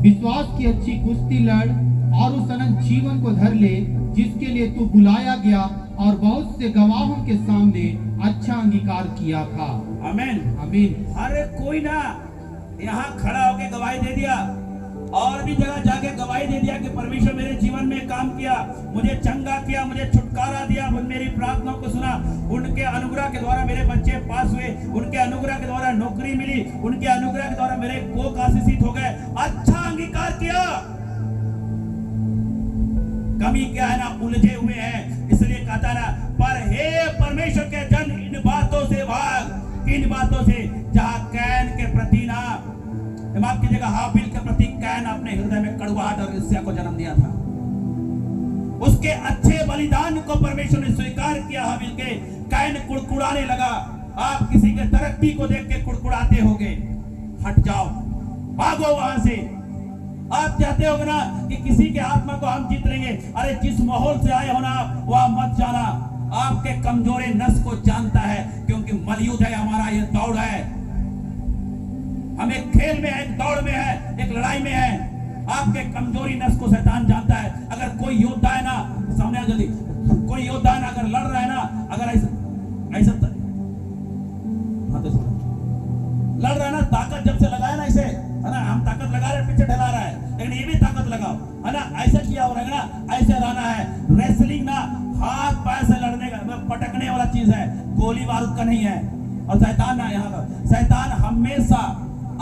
विश्वास की अच्छी कुश्ती लड़ और उस अनंत जीवन को धर ले जिसके लिए तू बुलाया गया और बहुत से गवाहों के सामने अच्छा अंगीकार किया था। आमीन, आमीन। हर कोई ना यहाँ खड़ा होकर गवाही दे दिया और भी जगह जाके गवाही दे दिया कि परमेश्वर मेरे जीवन में काम किया, मुझे चंगा किया, मुझे छुटकारा दिया, मेरी प्रार्थनाओं को सुना। उनके अनुग्रह के द्वारा मेरे बच्चे पास हुए, उनके अनुग्रह के द्वारा नौकरी मिली, उनके अनुग्रह के द्वारा मेरे कोख आशीषित हो गए। अच्छा अंगीकार किया। कमी क्या है ना, उलझे हुए हैं, इसलिए कहता ना, पर हे परमेश्वर के जन, इन बातों से भाग, इन बातों से। जहां कैन के प्रति ना, माफ कीजिएगा, हाबिल के प्रति कैन अपने हृदय में कड़वाहट और ईर्ष्या को जन्म दिया था। उसके अच्छे बलिदान को परमेश्वर ने स्वीकार किया। हाबिल के कैन कुड़कुड़ाने लगा। आप किसी के तरक्की को देख के कुड़कुड़ाते होगे, हट जाओ, भागो वहां से। आप चाहते हो ना कि किसी के आत्मा को हम जीत लेंगे, अरे जिस माहौल से आए हो ना वहां मत जाना। आपके कमजोरे नस को जानता है, क्योंकि मलयुद्ध है हमारा, ये दौड़ है। हम एक खेल में है, एक दौड़ में है, एक लड़ाई में है। आपके कमजोरी नस को शैतान जानता है। अगर कोई योद्धा है ना, सामने आ जल्दी, कोई योद्धा है ना, अगर लड़ रहा है ना, अगर ऐसा लड़ रहा है ना, ताकत जब से लगाया ना, इसे है ना, हम ताकत लगा रहे हैं, पीछे ढला रहा है, लेकिन ये भी ताकत लगाओ, है ना, ऐसा किया हो रहा है ना, ऐसे रहना है। रेसलिंग ना हाथ पैर से लड़ने का, पटकने वाला चीज है, गोली बारूद का नहीं है। और शैतान ना, यहाँ शैतान हमेशा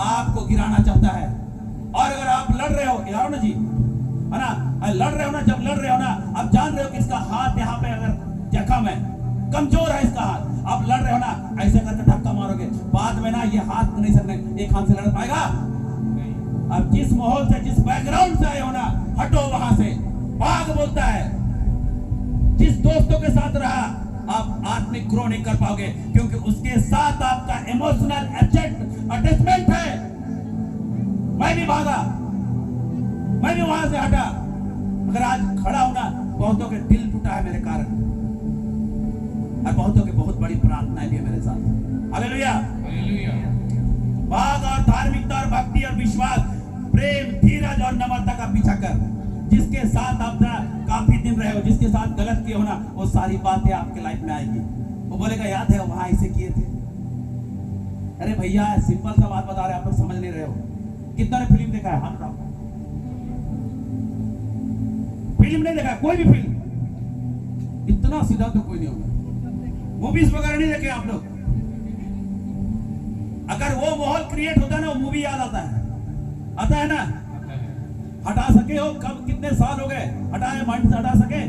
आपको गिराना चाहता है। और अगर आप लड़ रहे हो, यार ना जी, है ना, लड़ रहे हो ना, जब लड़ रहे हो ना, आप जान रहे हो कि इसका हाथ यहाँ पे अगर जख्म है, कमजोर है इसका हाथ, आप लड़ रहे हो ना, ऐसे करके धक्का मारोगे, बाद में ना ये हाथ नहीं सकते, एक हाथ से लड़ पाएगा। अब जिस माहौल से, जिस बैकग्राउंड से आए हो ना, हटो वहां से, भाग बोलता है। जिस दोस्तों के साथ रहा, आप आत्मिक ग्रो नहीं कर पाओगे, क्योंकि उसके साथ आपका इमोशनल अटैचमेंट है। मैं भी भागा, मैं भी वहां से हटा। अगर आज खड़ा होना, बहुतों के दिल टूटा है मेरे कारण, और बहुतों की बहुत बड़ी प्रार्थनाएं भी है मेरे साथ। हालेलुया। हालेलुया। भाग और धार्मिकता और भक्ति और विश्वास, प्रेम, धीरज और नम्रता का पीछा कर। जिसके साथ आप काफी दिन रहे हो, जिसके साथ गलत किए हो ना, वो सारी बातें आपके लाइफ में आएगी। वो बोलेगा याद है वहां ऐसे किए थे। अरे भैया सिंपल सा बात बता रहे, आप लोग समझ नहीं रहे हो। कितना ने फिल्म देखा है? हाथ उठाओ। फिल्म नहीं देखा? कोई भी फिल्म? इतना सीधा तो कोई नहीं होगा। मूवीज वगैरह नहीं देखे आप लोग? अगर वो माहौल क्रिएट होता है ना, वो मूवी याद आता है ना? हटा सके हो? कब, कितने साल हो गए हटाए, माइंड से हटा सके?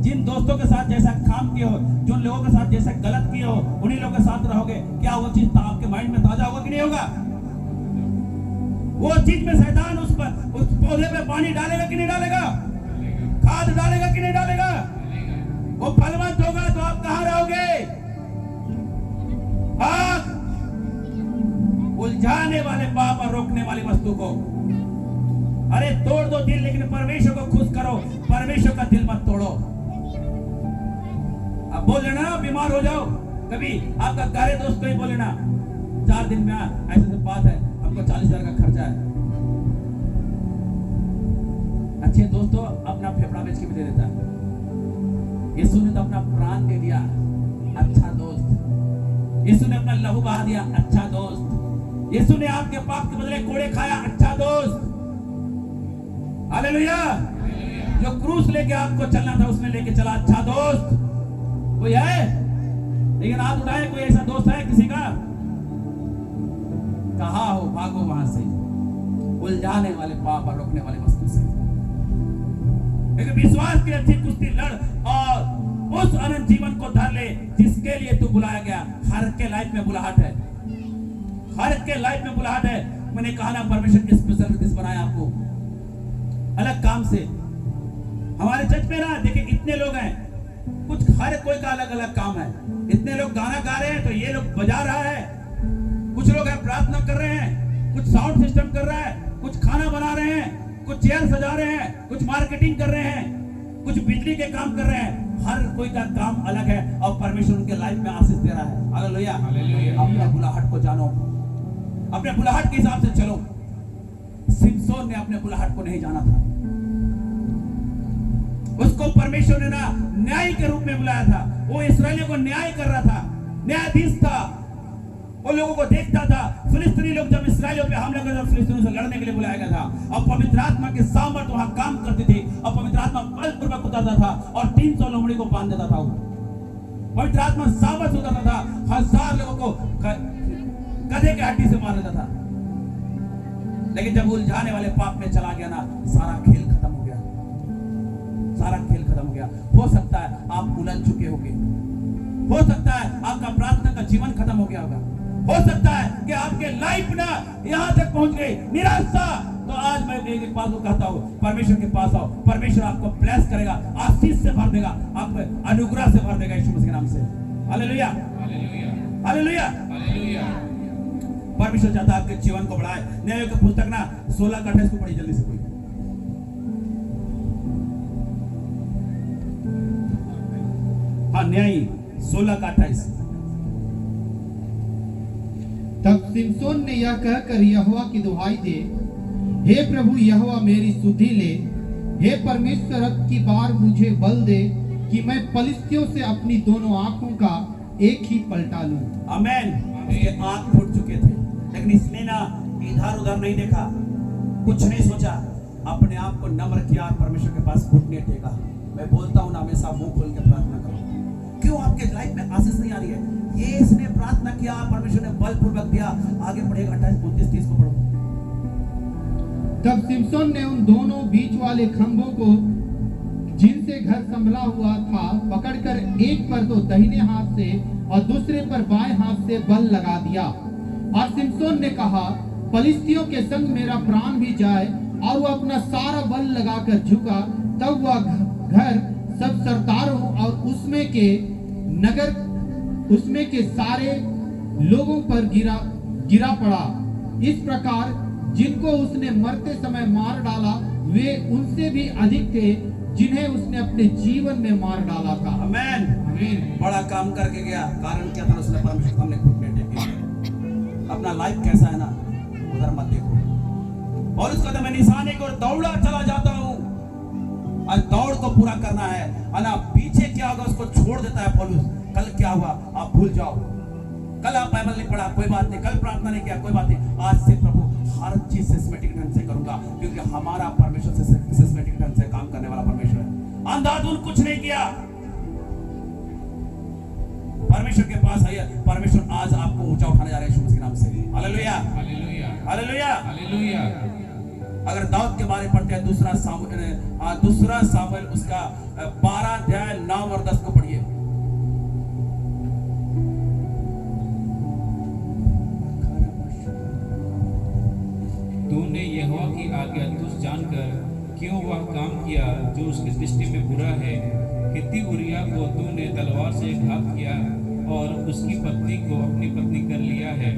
जिन दोस्तों के साथ जैसा काम किए हो, जिन लोगों के साथ जैसे गलत किए हो, उन्हीं लोगों के साथ रहोगे, क्या वो चीज आपके माइंड में ताजा होगा कि नहीं होगा? वो चीज में शैतान उस पौधे पे पानी डालेगा कि नहीं डालेगा? खाद डालेगा कि नहीं डालेगा? वो फलवंत होगा तो आप कहां रहोगे? उलझाने वाले पाप और रोकने वाली वस्तु को, अरे तोड़ दो दिल, लेकिन परमेश्वर को खुश करो, परमेश्वर का दिल मत तोड़ो। अब बोल लेना बीमार हो जाओ, कभी आपका गारे दोस्त को ही बोल लेना 4 दिन में ऐसे से बात है, आपको 40,000 का खर्चा है। अच्छे दोस्तों अपना फेफड़ा बेच के भी दे देता है। यीशु ने तो अपना प्राण दे दिया, अच्छा दोस्त। यीशु ने अपना लहू बहा दिया, अच्छा दोस्त। यीशु ने आपके पाप के बदले कोड़े खाया, अच्छा दोस्त। हालेलुया। जो क्रूस लेके आपको चलना था उसने लेके चला, अच्छा दोस्त। कोई है? लेकिन हाथ उठाए, कोई ऐसा दोस्त है किसी का? कहाँ हो? भागो वहां से, उलझाने वाले पाप और रोकने वाले वस्तु से। लेकिन विश्वास की अच्छी कुश्ती लड़ और उस अनंत जीवन को धर ले जिसके लिए तू बुलाया गया। हर के लाइफ में बुलाहट है, हर के लाइफ में बुलाहट है। मैंने कहा ना, परमेश्वर ने स्पेशल बनाया आपको अलग काम से। हमारे चर्च में ना देखिए इतने लोग हैं, कुछ हर कोई का अलग अलग काम है। इतने लोग गाना गा रहे हैं तो ये लोग बजा रहा है, कुछ लोग है प्रार्थना कर रहे हैं, कुछ साउंड सिस्टम कर रहा है, कुछ खाना बना रहे हैं, कुछ चेयर सजा रहे हैं, कुछ मार्केटिंग कर रहे हैं, कुछ बिजली के काम कर रहे हैं। हर कोई का काम अलग है और परमेश्वर उनके लाइफ में आशीष दे रहा है। हालेलुया। अपने बुलाहट को जानो, अपने बुलाहट के हिसाब से चलो। सिमसोन ने अपने बुलाहट को नहीं जाना था, उसको परमेश्वर ने ना न्याय के रूप में बुलाया था। वो इस्राएलियों को न्याय कर रहा था, न्यायाधीश था। वो लोगों को देखता था। फिलिस्तीनी लोग जब इस्राएलियों पे हमला करते, फिलिस्तीनियों से लड़ने के लिए बुलाया गया था और पवित्र आत्मा के सामर्थ वहां काम करती थी और पवित्र आत्मा बलपूर्वक उतरता था और 300 लोमड़ी को बांध देता था। पवित्र आत्मा सामर्थ उतरता था, 1000 लोगों को गधे के हड्डी से मार देता था। लेकिन जब उलझाने वाले पाप में चला गया ना, सारा खेल खत्म हो गया, सारा खेल खत्म हो गया। हो सकता है आप उलझ चुके होंगे, हो सकता है आपका प्रार्थना का जीवन खत्म हो गया होगा, हो सकता है कि आपके लाइफ ना यहां तक पहुंच गई निराशा। तो आज मैं एक बात को कहता हूं, परमेश्वर के पास आओ, परमेश्वर आपको ब्लेस करेगा, आशीष से भर देगा, आपको अनुग्रह से भर देगा यीशु मसीह के नाम से। Hallelujah, hallelujah, hallelujah, hallelujah. परमेश्वर चाहता है आपके जीवन को बढ़ाए। न्याय की पुस्तक ना 16 का 28 को पढ़ी जल्दी से कोई। हाँ, न्याय 16 का 28। तब सिमसोन ने यह कहकर यहोवा की दुहाई दे, हे प्रभु यहोवा मेरी सुधि ले, हे परमेश्वर अब की बार मुझे बल दे कि मैं पलिश्तियों से अपनी दोनों आंखों का एक ही पलटा लूं। आमेन। उसके आंख फूट चुके थे, लेकिन इसने ना इधर उधर नहीं देखा, कुछ नहीं सोचा, अपने आप को नम्र किया, परमेश्वर के पास घुटने टेका। मैं बोलता हूं ना, हमेशा मुंह खोल के प्रार्थना करो। क्यों आपके लाइफ में आशीष नहीं आ रही है? ये इसने प्रार्थना किया, परमेश्वर ने बलपूर्वक दिया। आगे बढ़ेगा 28, 29, 30 को पढ़ो। तब सिमसोन ने उन दोनों बीच वाले खंभों को जिनसे घर संभला हुआ था पकड़कर एक पर तो दाहिने हाथ से और दूसरे पर बाएं हाथ से बल लगा दिया। और सिमसोन ने कहा, पलिश्तियों के संग मेरा प्राण भी जाए। और वह अपना सारा बल लगाकर झुका। तब वह घर सब सरदारों और उसमें के सारे लोगों पर गिरा पड़ा। इस प्रकार जिनको उसने मरते समय मार डाला वे उनसे भी अधिक थे जिन्हें उसने अपने जीवन में मार डाला था। आमेन। आमीन। बड़ा काम करके गया, कारण क्या था? उसने परमेश्वर के सामने घुटने टेके। अपना लाइफ कैसा है ना, उधर मत देखो। और उसका मैं निशाने को दौड़ा चला जाता हूँ, आज दौड़ को पूरा करना है। ना पीछे क्या होगा उसको छोड़ देता है पौलुस। कल क्या हुआ आप भूल जाओ, कल आप बाइबल नहीं पढ़ा कोई बात नहीं, कल प्रार्थना नहीं किया कोई बात नहीं, आज से प्रभु हर चीज सिस्टमैटिक ढंग से करूंगा, क्योंकि हमारा परमेश्वर सिस्टमैटिक ढंग से काम करने वाला परमेश्वर है। अंधाधुंध कुछ नहीं किया, परमेश्वर के पास आइए। परमेश्वर आज आपको ऊंचा उठाने जा रहे हैं यीशु मसीह के नाम से। Hallelujah, hallelujah, hallelujah. हालेलुया। अगर दाऊद के बारे में पढ़ते हैं दूसरा सामुएल उसका 12 अध्याय 9 और 10 को पढ़िए। तूने यहोवा की आज्ञा तुझ जानकर क्यों वह काम किया जो उसकी दृष्टि में बुरा है। हित्ती उरिया को तूने तलवार से घात किया और उसकी पत्नी को अपनी पत्नी कर लिया है,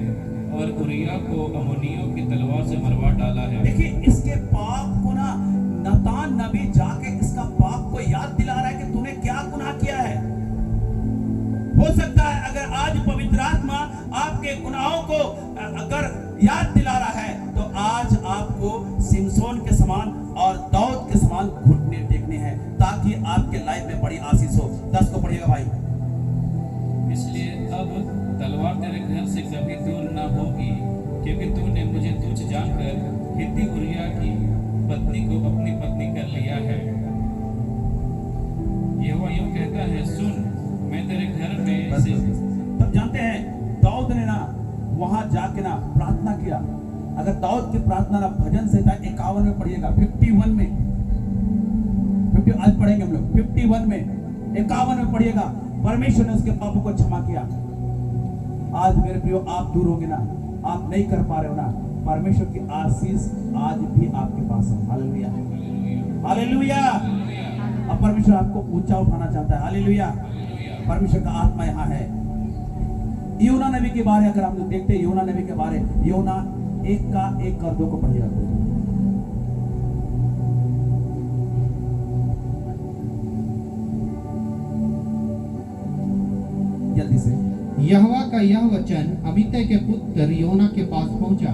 और उरिया को अम्मोनियों की तलवार से मरवा डाला है। देखिए इसके पाप को ना नतान नबी जाके इसका पाप को याद दिला रहा है कि तूने क्या गुनाह किया है। हो सकता है अगर आज पवित्र आत्मा आपके गुनाहों को अगर याद दिला रहा है तो आज आपको सिमसोन के समान और दाऊद के समान घुटने टेकने हैं, ताकि आपके लाइफ में बड़ी आशीष हो। 10 को पढ़िएगा भाई। इसलिए अब तलवार तेरे घर से कभी दूर न होगी, क्योंकि तूने मुझे तुच्छ जानकर हित्ती उरिया की पत्नी को अपनी पत्नी कर लिया है। यहोवा यूं कहता है, सुन, मैं तेरे घर में से तब जानते हैं दाऊद ने ना वहां जाके ना प्रार्थना किया। अगर दाऊद की प्रार्थना ना भजन संहिता 51 में पढ़िएगा, 51 में 50 आज पढ़ेंगे हम लोग, 51 में 51 में पढ़िएगा। परमेश्वर ने उसके पापों को क्षमा किया। आज मेरे प्रियो आप दूर होंगे ना, आप नहीं कर पा रहे हो ना, परमेश्वर की आशीष आज भी आपके पास है। Hallelujah, hallelujah. अब परमेश्वर आपको ऊंचा उठाना चाहता है। हालेलुया। परमेश्वर का आत्मा यहाँ है। योना नबी के बारे अगर हम लोग देखते हैं, योना नबी के बारे, योना 1 का 1 और 2 को पढ़िएगा जल्दी से। यहोवा का यह वचन अमित्तै के पुत्र योना के पास पहुंचा।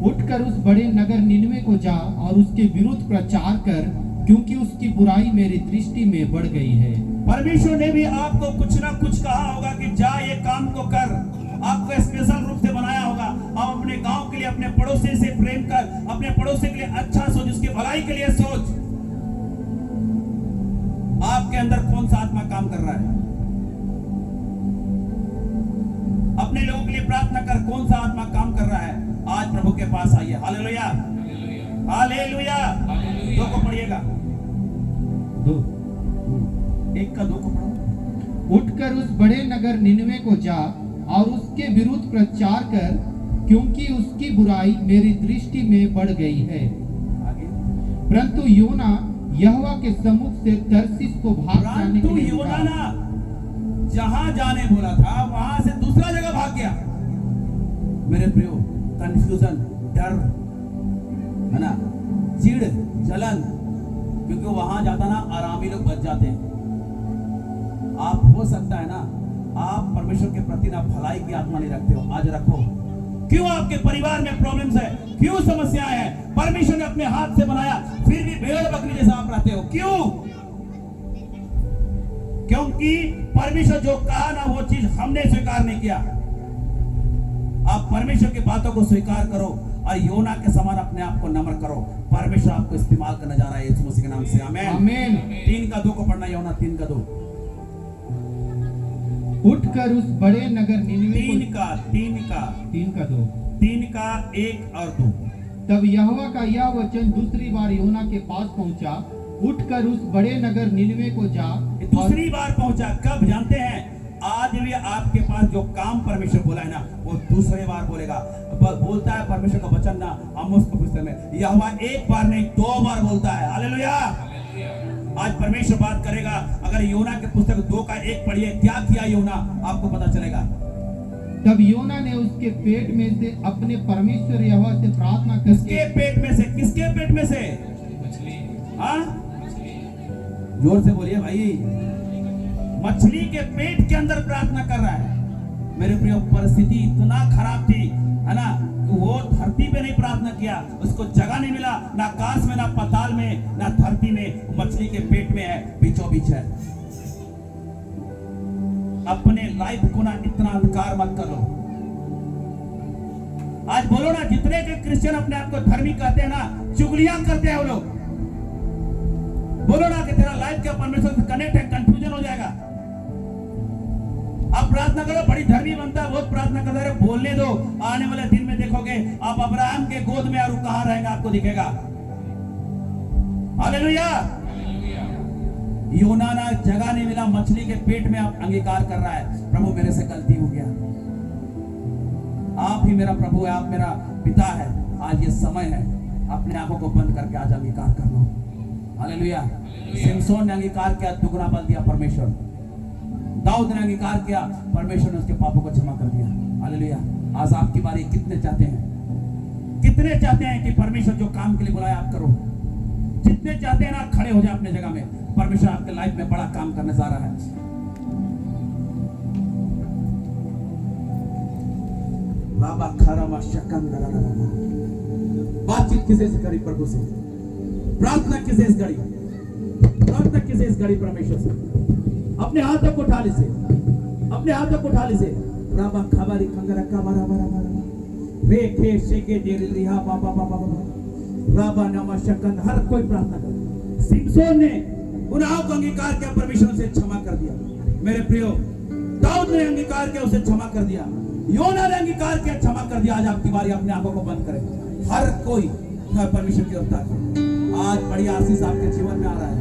उठकर उस बड़े नगर निनवे को जा और उसके विरुद्ध प्रचार कर, क्योंकि उसकी बुराई मेरी दृष्टि में बढ़ गई है। परमेश्वर ने भी आपको कुछ ना कुछ कहा होगा कि जा ये काम को कर। आपको स्पेशल रूप से बनाया होगा। आप अपने गांव के लिए, अपने पड़ोसी से प्रेम कर, अपने पड़ोसी के लिए अच्छा सोच, उसकी भलाई के लिए सोच। आपके अंदर कौन सा आत्मा काम कर रहा है? अपने लोगों के लिए प्रार्थना कर, कौन सा आत्मा काम कर रहा है? आज प्रभु के पास आइए। Hallelujah, hallelujah. 2 को पढ़िएगा, 1 का 2 को पढ़ो। उठकर उस बड़े नगर निनवे को जा और उसके विरुद्ध प्रचार कर, क्योंकि उसकी बुराई मेरी दृष्टि में बढ़ गई है। आगे। परंतु योना यहोवा के सम्मुख से तरसीस को भाग जाने के परंतु लिए योना उठा। ना जहां जाने बोला था वहां से दूसरा जगह भाग गया। मेरे प्रियो, कंफ्यूजन, डर है ना, चिड़, जलन, क्योंकि वहां जाता ना आरामी लोग बच जाते हैं। आप हो सकता है ना आप परमेश्वर के प्रति ना भलाई की आत्मा नहीं रखते हो, आज रखो। क्यों आपके परिवार में प्रॉब्लम्स है, क्यों समस्याएं हैं? परमेश्वर ने अपने हाथ से बनाया, फिर भी भेड़ बकरी जैसा आप रहते हो। क्यों? क्योंकि परमेश्वर जो कहा ना वो चीज हमने स्वीकार नहीं किया। आप परमेश्वर की बातों को स्वीकार करो और योना के समान अपने आप को नम्र करो। परमेश्वर आपको इस्तेमाल करने जा रहा है यीशु मसीह के नाम से। आमीन, आमीन। 3 का 2 को पढ़ना, योना 3 का 2। उठकर उस बड़े नगर निनवे को 3 का 2। 3 का 1 और 2। तब यहोवा का यह वचन दूसरी बार योना के पास पहुंचा। उठकर उस बड़े नगर निनवे को जा। दूसरी बार पहुंचा, कब जानते हैं? आज भी आपके पास जो काम परमेश्वर बोला है ना वो दूसरे बार बोलेगा। बोलता है परमेश्वर का वचन ना आमोस के पुस्तक में, यहोवा 1 बार नहीं 2 बार बोलता है। हालेलुया। आज परमेश्वर बात करेगा। अगर योना के पुस्तक 2 का 1 पढ़िए, क्या किया योना, आपको पता चलेगा। तब योना ने उसके पेट में से अपने परमेश्वर यहोवा से प्रार्थना किसके करके, पेट में से? किसके पेट में से? हाँ, जोर से बोलिए भाई। मछली के पेट के अंदर प्रार्थना कर रहा है। मेरे प्रिय, परिस्थिति इतना खराब थी, है ना, कि वो धरती पे नहीं प्रार्थना किया, उसको जगह नहीं मिला, ना आकाश में, ना पाताल में, ना धरती में, मछली के पेट में है, बीचों बीच है। अपने लाइफ को ना इतना अंधकार मत करो। आज बोलो ना, जितने के क्रिश्चियन अपने आप को धर्मी कहते हैं ना, चुगलियां करते हैं वो लोग। बोलो ना कि तेरा लाइफ क्या परमेश्वर से कनेक्ट है, कंफ्यूजन हो जाएगा। आप प्रार्थना करो, बड़ी धर्मी बनता है, बहुत प्रार्थना करता है, बोलने दो। आने वाले दिन में देखोगे आप अब्राहम के गोद में, और कहां रहेगा आपको दिखेगा। हालेलुया। योना ना जगह नहीं मिला, मछली के पेट में आप अंगीकार कर रहा है, प्रभु मेरे से गलती हो गया, आप ही मेरा प्रभु है, आप मेरा पिता है। आज ये समय है, अपने आंखों को बंद करके आज अंगीकार कर लो। हालेलुया। सिमसोन ने अंगीकार किया, दुगना बल दिया परमेश्वर। दाऊद ने अंगीकार किया, परमेश्वर ने उसके पापों को क्षमा कर दिया। हालेलुया। आज आपकी बारी। कितने चाहते हैं कि परमेश्वर जो काम के लिए बुलाया आप करो? जितने चाहते हैं ना, खड़े हो जाए अपने जगह में। परमेश्वर आपके लाइफ में बड़ा काम करने जा रहा है। बातचीत किसे से करी प्रभु से? प्रार्थना किसे इस घड़ी? प्रार्थना किसे इस घड़ी परमेश्वर से? अपने हाथों को उठा लीजिए, अपने हाथों को उठा लीजिए। राबा खबारी खंगरा कबारा बारा बारा रे खे शेके देरी रिहा बाबा बाबा बाबा राबा नमा शकन। हर कोई प्रार्थना करे। सिमसोन ने गुनाहों का अंगीकार किया, परमेश्वर से क्षमा कर दिया। मेरे प्रियो, दाऊद ने अंगीकार किया, उसे क्षमा कर दिया। योना ने अंगीकार किया, क्षमा कर दिया। आज आपकी बारी। अपने आंखों को बंद करें। हर कोई परमेश्वर की ओर ताके। आज बड़ी आशीष आपके जीवन में आ रहा है।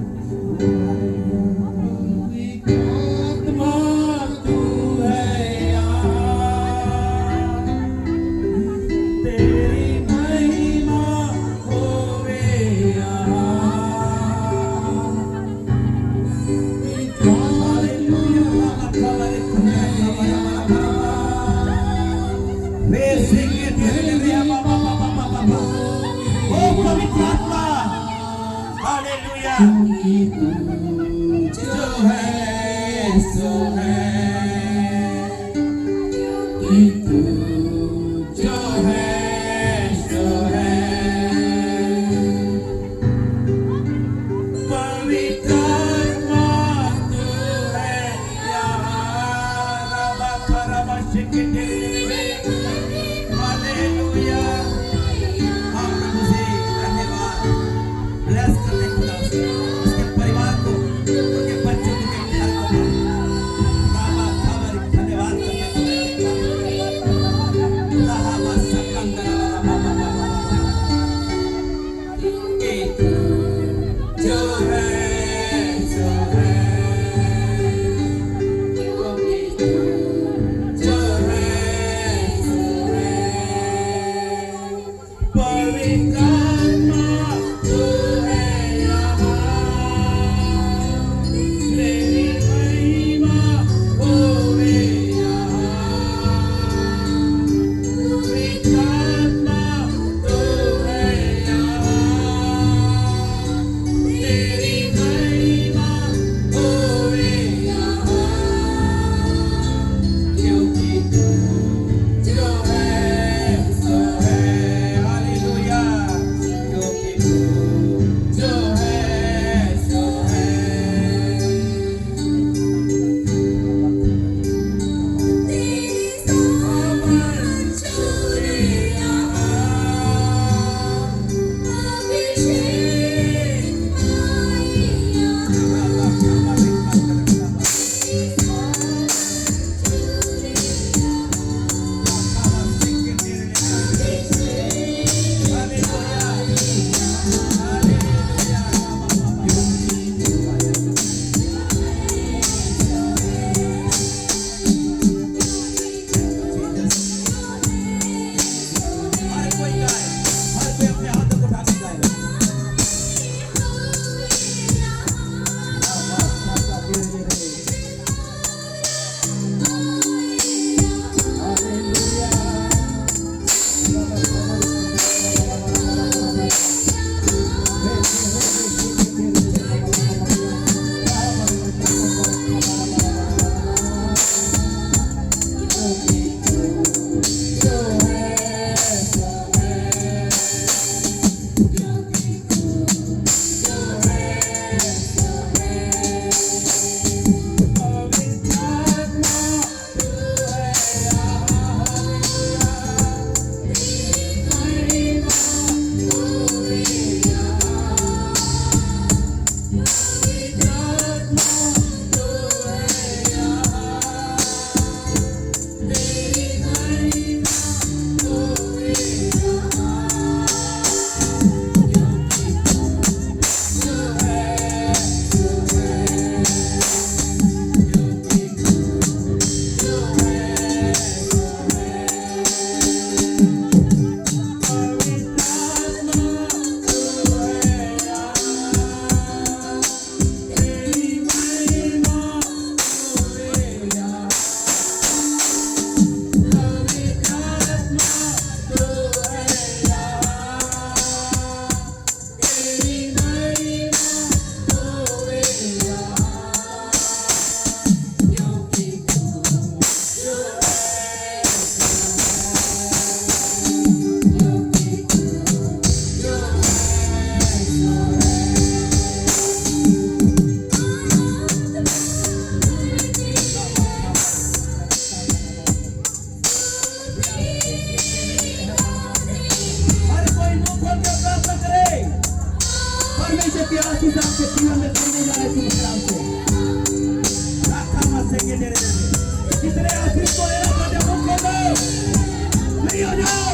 जो कि आशीष आपके जीवन में करने जा रहे हैं शुभ नाम से। राखा मत से के दे रहे हैं। जितने आशीष को लेना चाहते हो उनको दो। फ्री हो जाओ।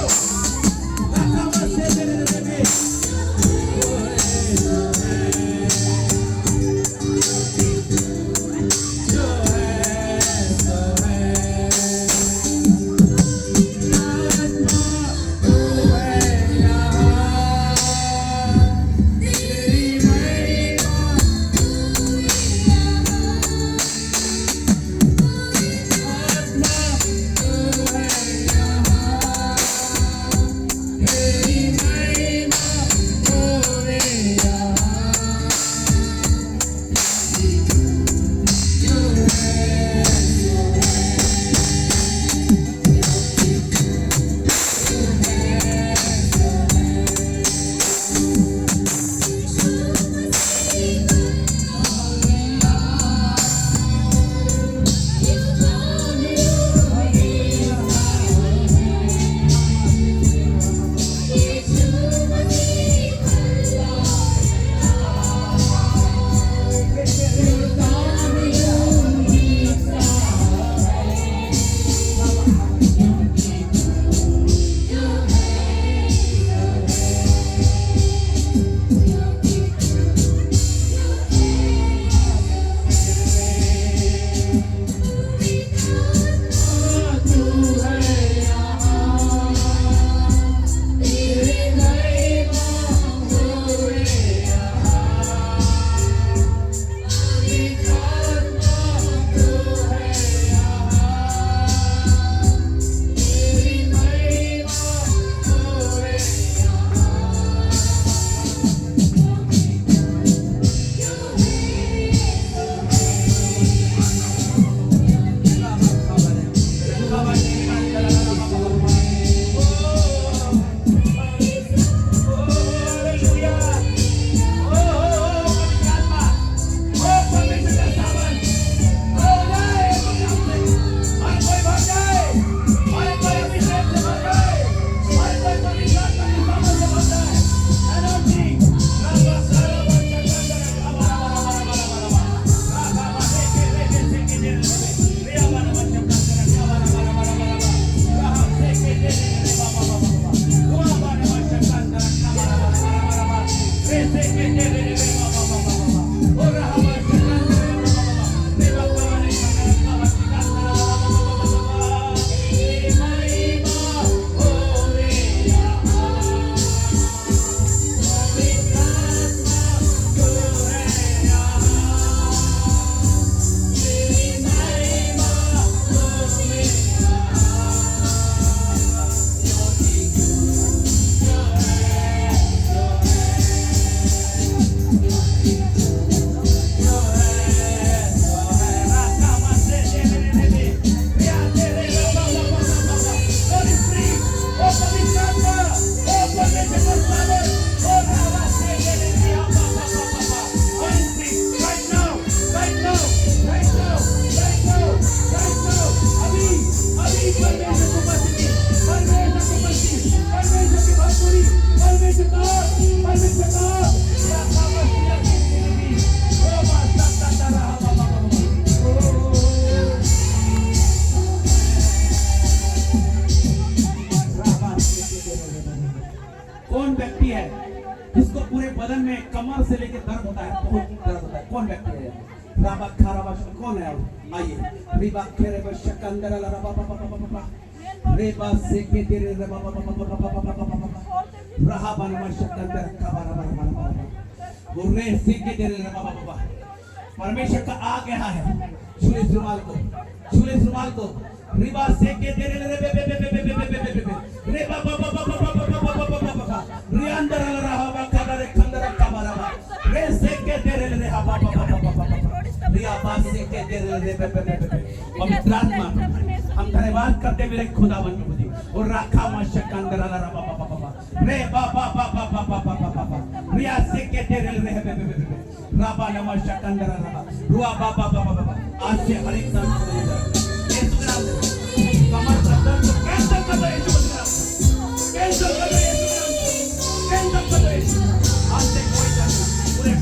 राखा मत से दे रहे हैं। कौन व्यक्ति है जिसको पूरे बदन में कमर से लेकर दर्द होता है, बहुत दर्द होता है? कौन व्यक्ति है? राबा खाराबा कौन है? आइए रिबा खेरे बशकंदर रबा बाबा रेबा से के तेरे रबा बाबा रहा बनवा शकंदर कबारा बाबा वो रे से के तेरे रबा बाबा। परमेश्वर का आ गया है। छूले रुमाल को, छूले रुमाल को। रिबा से के तेरे रे बाबा रियांदर रहा कदर खंदर कबारा रे से के तेरे रे हा बाबा रिया बास से के तेरे रे पवित्र आत्मा हम धन्यवाद करते मेरे खुदावन प्रभु जी और राखा मशकंदर बाबा रे बाबा रिया से के तेरे रे राबा नमशकंदर रुआ बाबा आज से हर एक यीशु नाम कमर का दर्द कैंसर कर दो यीशु नाम कैंसर कर दो यीशु नाम कैंसर कर दो आज से कोई दर्द पूरे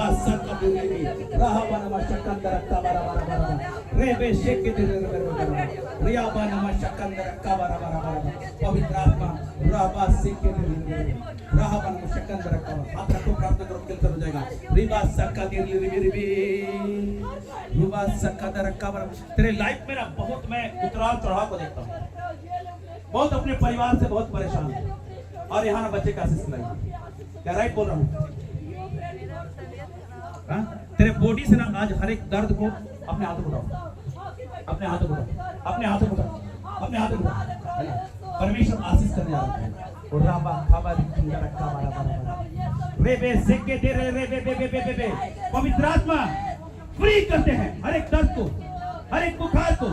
Ribasa kabiri, rahabana mashakandara kabara bara bara, rebe sheke dere rebe bara, riyabana mashakandara kabara bara bara, पवित्र आत्मा राबा सेके दे राहाबन मशक्कंदर का हाथ रखो प्रार्थना करो किल हो जाएगा रिबा सक्का दे रिबी रुबा सक्का दर का तेरे लाइफ में ना बहुत मैं उतराव चढ़ाव को देखता हूँ बहुत अपने परिवार से बहुत परेशान हूँ और यहाँ ना बच्चे का सिलसिला क्या राइट बोल रहा हूँ तेरे बॉडी से ना आज हर एक दर्द को अपने हाथों उठाओ अपने हाथों उठाओ अपने हाथों उठाओ अपने हाथों उठाओ परमेश्वर आशीष करने जा रहा है और राबा खाबा रिंगा रखा बारा बारा रेबे सेके दे रे रे बे बे बे बे बे पवित्र आत्मा फ्री करते हैं हर एक दर्द को हर एक बुखार को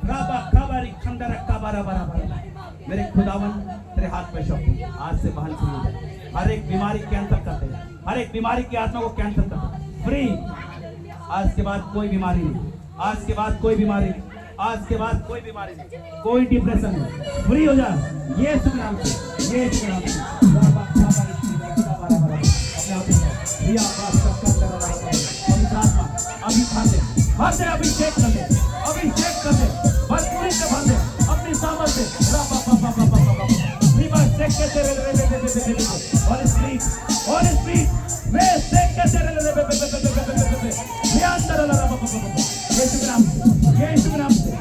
राबा खाबा रिंगा रखा बारा बारा बारा मेरे खुदावन तेरे हाथ में शक्ति आज से बहन फ्री हो जाए हर एक बीमारी कैंसर करते हैं हर एक बीमारी की आत्मा को कैंसर करते हैं फ्री आज के बाद कोई बीमारी नहीं आज के बाद कोई बीमारी नहीं आज के बाद कोई बीमारी नहीं कोई डिप्रेशन नहीं फ्री हो जाए ये नाम से ये नाम से बाबा बाबा अपने आप रिया बात सबका तरह पवित्र आत्मा अभी खाते अभिषेक कर दे भरपूरी से भर दे अपनी सामर्थ्य से बाबा बाबा बाबा बाबा रिबा सेक के तेरे होली स्पिरिट वे सेक के तेरे ध्यान तेरे यीशु नाम से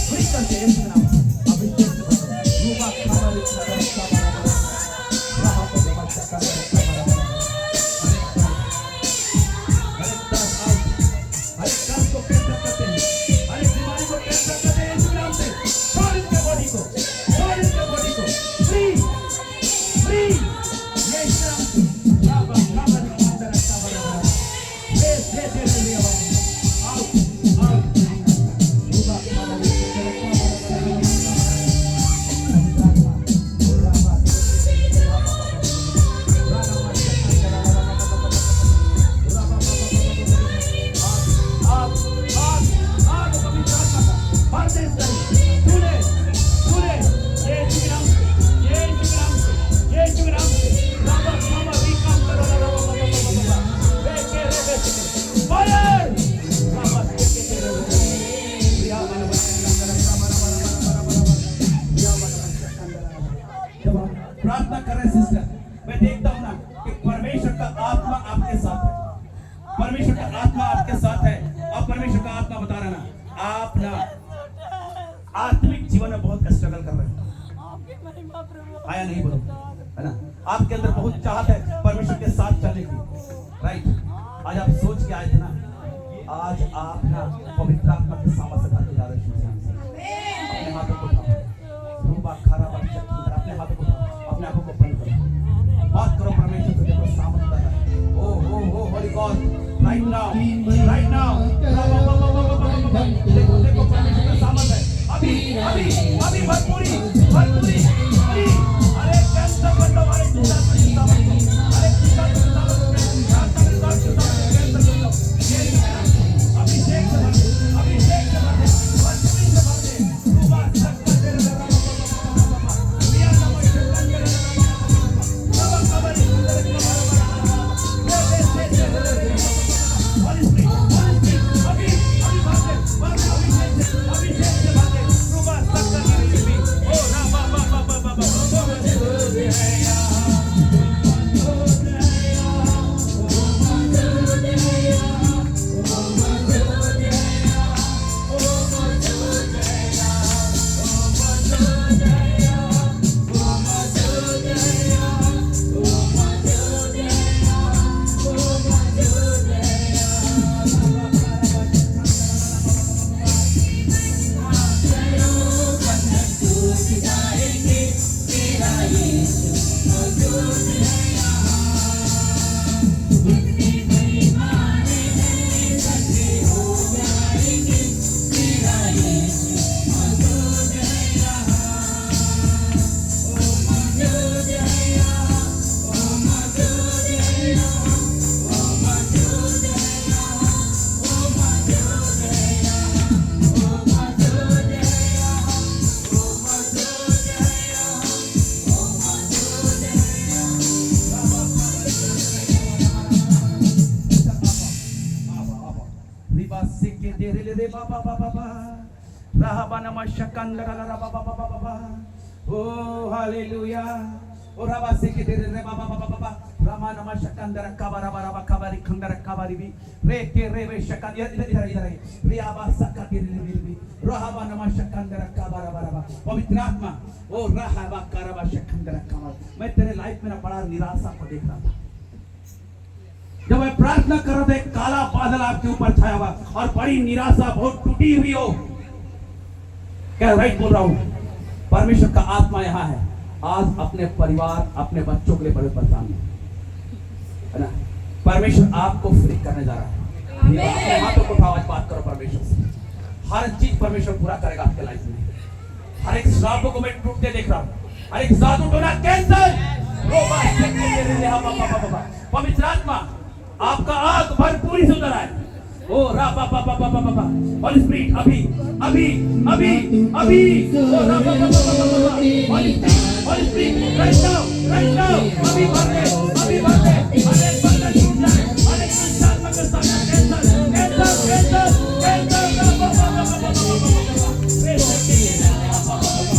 फ्री करते यीशु नाम अभिषेक से रूबा खाना लिखना करता रहा को बच्चा करता हर एक को कैंसर करते हैं हर एक बीमारी को कैंसर करते हैं यीशु नाम से छोड़ इनके बॉडी को फ्री यीशु नाम से रूबा खाना लिखना करता प्रार्थना कर रहे सिस्टर मैं देखता हूं ना कि परमेश्वर का आत्मा आपके साथ है परमेश्वर का आत्मा आपके साथ है और परमेश्वर का आत्मा बता रहा ना आप ना आत्मिक जीवन में बहुत स्ट्रगल कर रहे हैं आया नहीं बोलो है ना आपके अंदर बहुत चाहत है परमेश्वर के साथ चलने की राइट आज आप सोच के आए थे ना आज आप ना पवित्र आत्मा के सामने से करके जा रहे हैं अपने हाथों को उठाओ रूबा खरा बच्चा अपने हाथों को अपने आंखों को बंद करो बात करो परमेश्वर से देखो सामर्थ्य है ओ होली गॉड राइट नाउ देखो परमेश्वर का सामर्थ्य है अभी भरपूरी अरे कैंसर बंद हमारे चिंता को अरे चिंता को अभिषेक से भर दे रूबा सक्का दे राबा सिके तेरे रे बाबा बाबा बा राबा नमशकंदर राबा बाबा बाबा ओ हालेलुया ओ राबा सिके तेरे रे बाबा बाबा बाबा रामा नमशकंदर कबरा बरा कबरी खंदर कबरी भी रे के रे वे शकन इधर रे आबा सका तेरे रे भी राबा नमशकंदर कबरा बरा पवित्र आत्मा ओ राबा करबा शकंदर कबरा। मैं तेरे लाइफ में ना बड़ा निराशा को देख रहा था जब मैं प्रार्थना कर रहा था, एक काला बादल आपके ऊपर छाया हुआ और बड़ी निराशा, बहुत टूटी हुई हो। क्या राइट बोल रहा हूं? परमेश्वर का आत्मा यहाँ है, आज अपने परिवार अपने बच्चों के लिए बड़े परेशान है ना। परमेश्वर आपको फ्री करने जा रहा है। अपने हाथों को उठाओ, आज बात करो परमेश्वर से। हर चीज परमेश्वर पूरा करेगा आपके लाइफ में। हर एक श्रापों को मैं टूटते देख रहा हूँ, हर एक जादू टोना कैंसर पवित्र आत्मा आपका आग भरपूरी से उतर आए। ओ रा पा पा पा पा पा पा होली स्पिरिट अभी अभी अभी अभी ओ रा पा पा पा पा होली स्पिरिट राइट नाउ अभी भरते अनेक बंधन टूट जाए, अनेक संसार में कैंसर रा पा पा पा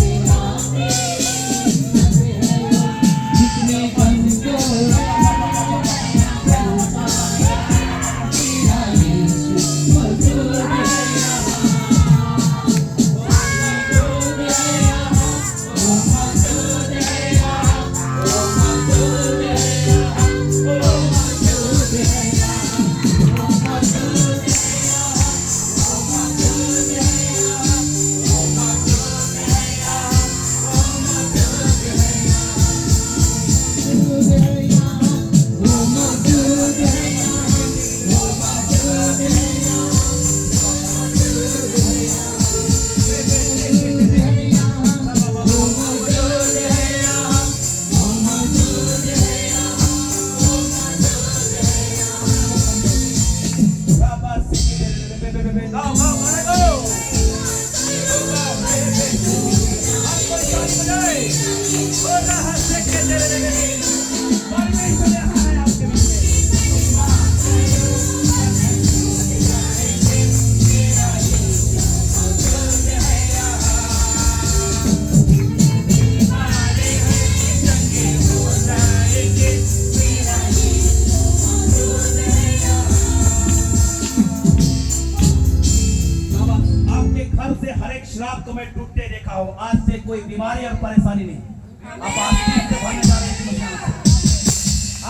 श्राप को मैं टूटते देखा हूं। आज से कोई बीमारी और परेशानी नहीं। अब आशीष से भरने जा रहे हैं।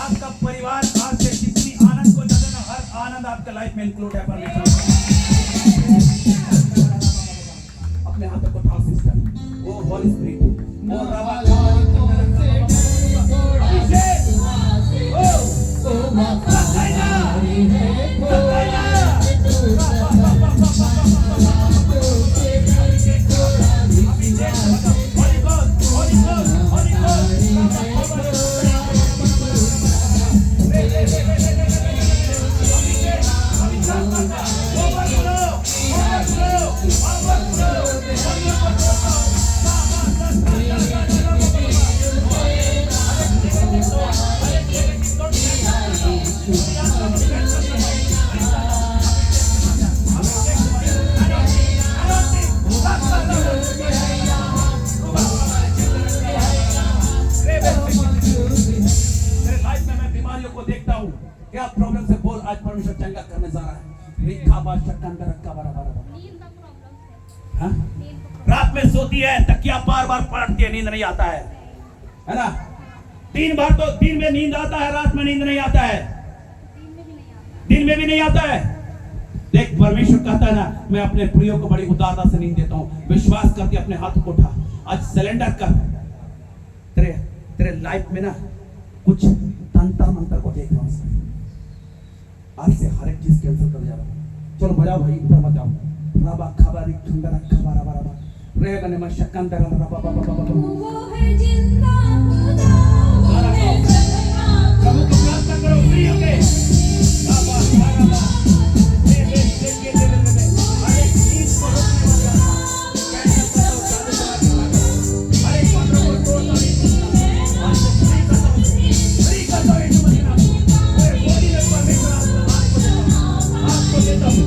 आपका परिवार आज से जितनी आनंद को जाने ना, हर आनंद आपके लाइफ में इंक्लूड है। परमेश्वर अपने हाथों को उठाओ सिस्टर, वो होली स्पिरिट वो रवा क्या प्रॉब्लम से बोल, आज परमेश्वर चंगा करने जा रहा है। रिखा बादशाह कंदर रखा बराबर हाँ? रात में सोती है, तकिया बार बार पलटती है, नींद नहीं आता है ना। 3 बार तो दिन में नींद आता है, रात में नींद नहीं आता है, दिन में भी नहीं आता है। देख परमेश्वर कहता है ना, मैं अपने प्रियो को बड़ी उदारता से नींद देता हूँ। विश्वास करके अपने हाथ को उठा, आज सिलेंडर कर। तेरे लाइफ में ना कुछ तंत्र मंत्र को देख रहा हूँ। आज से हर एक चीज कैंसिल कर जा रहा हूँ। चलो बजाओ भाई, इधर मत जाओ। राबा खबारी खंडरा खबारा बराबर रे गने में शकंदरा राबा बाबा बाबा वो है जिंदा खुदा वो है सच्चा प्रभु को प्रार्थना करो, फ्री हो गए। राबा राबा दे के दे हर एक चीज को रोकने वाला कैसे करो, हर एक मंत्र को तोड़ना नहीं। आज से फ्री कर दो इस महीना। वो बॉडी में परमेश्वर आपको देता हूँ।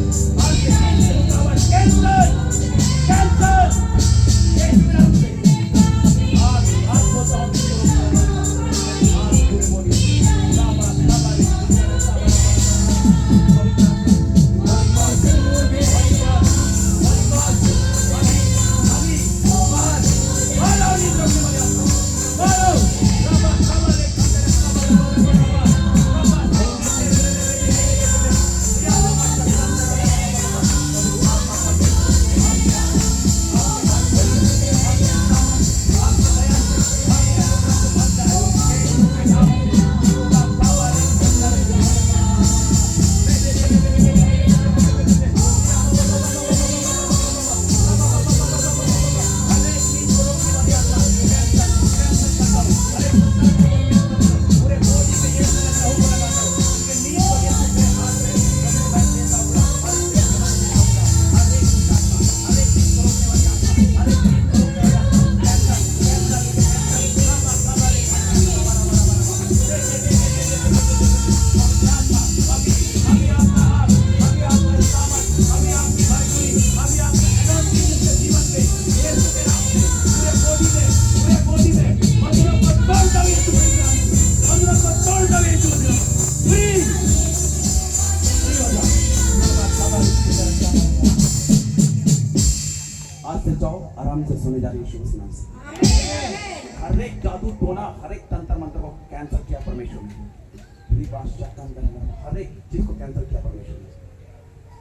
फ्री हो जा। आज से जाओ, आराम से सोने जा रही है यीशु मसीह नाम से। हर एक जादू टोना, हर एक तंत्र मंत्र को कैंसिल किया परमेश्वर ने। हर एक चीज को कैंसिल किया परमेश्वर ने।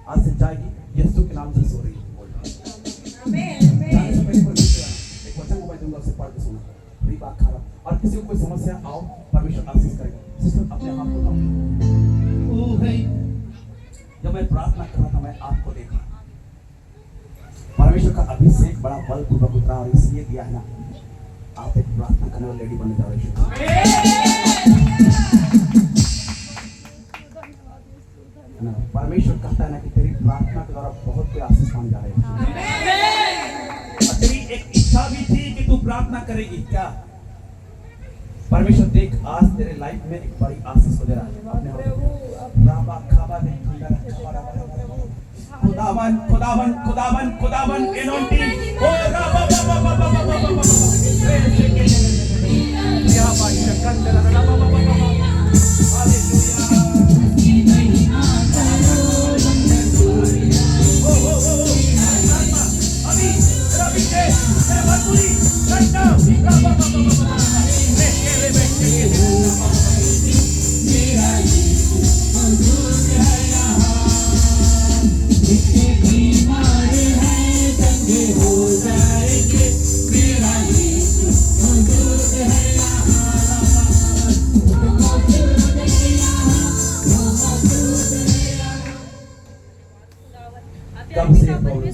आज से जाएगी, यीशु के नाम से सो रही है। जाने से पहले परमेश्वर एक वचन को मैं दूंगा, उसे पढ़ के सुना। बात खा रहा और किसी को कोई समस्या आओ, परमेश्वर आशीष करेगा। सिस्टर अपने हाथ को लाओ। जब मैं प्रार्थना कर रहा था, मैं आपको देखा, परमेश्वर का अभिषेक बड़ा बलपूर्वक उतरा और इसलिए दिया है ना, आप एक प्रार्थना करने वाली लेडी बनने जा रहे हैं। परमेश्वर कहता है ना कि तेरी प्रार्थना के द्वारा बहुत कोई आशीष पाने जा रहे हैं। और तेरी एक इच्छा भी थी कि तू प्रार्थना करेगी क्या? परमेश्वर देख आज तेरे लाइफ में एक बड़ी आशीष को दे रहा है। खुदावन खुदावन खुदावन खुदावन एनोंटिंग ओ राबा बाबा बाबा बाबा बाबा या भाई शक्कर राबा बाबा बाबा हालेलुया। अभी रवि के मधुरी कंटा राबा बाबा बाबा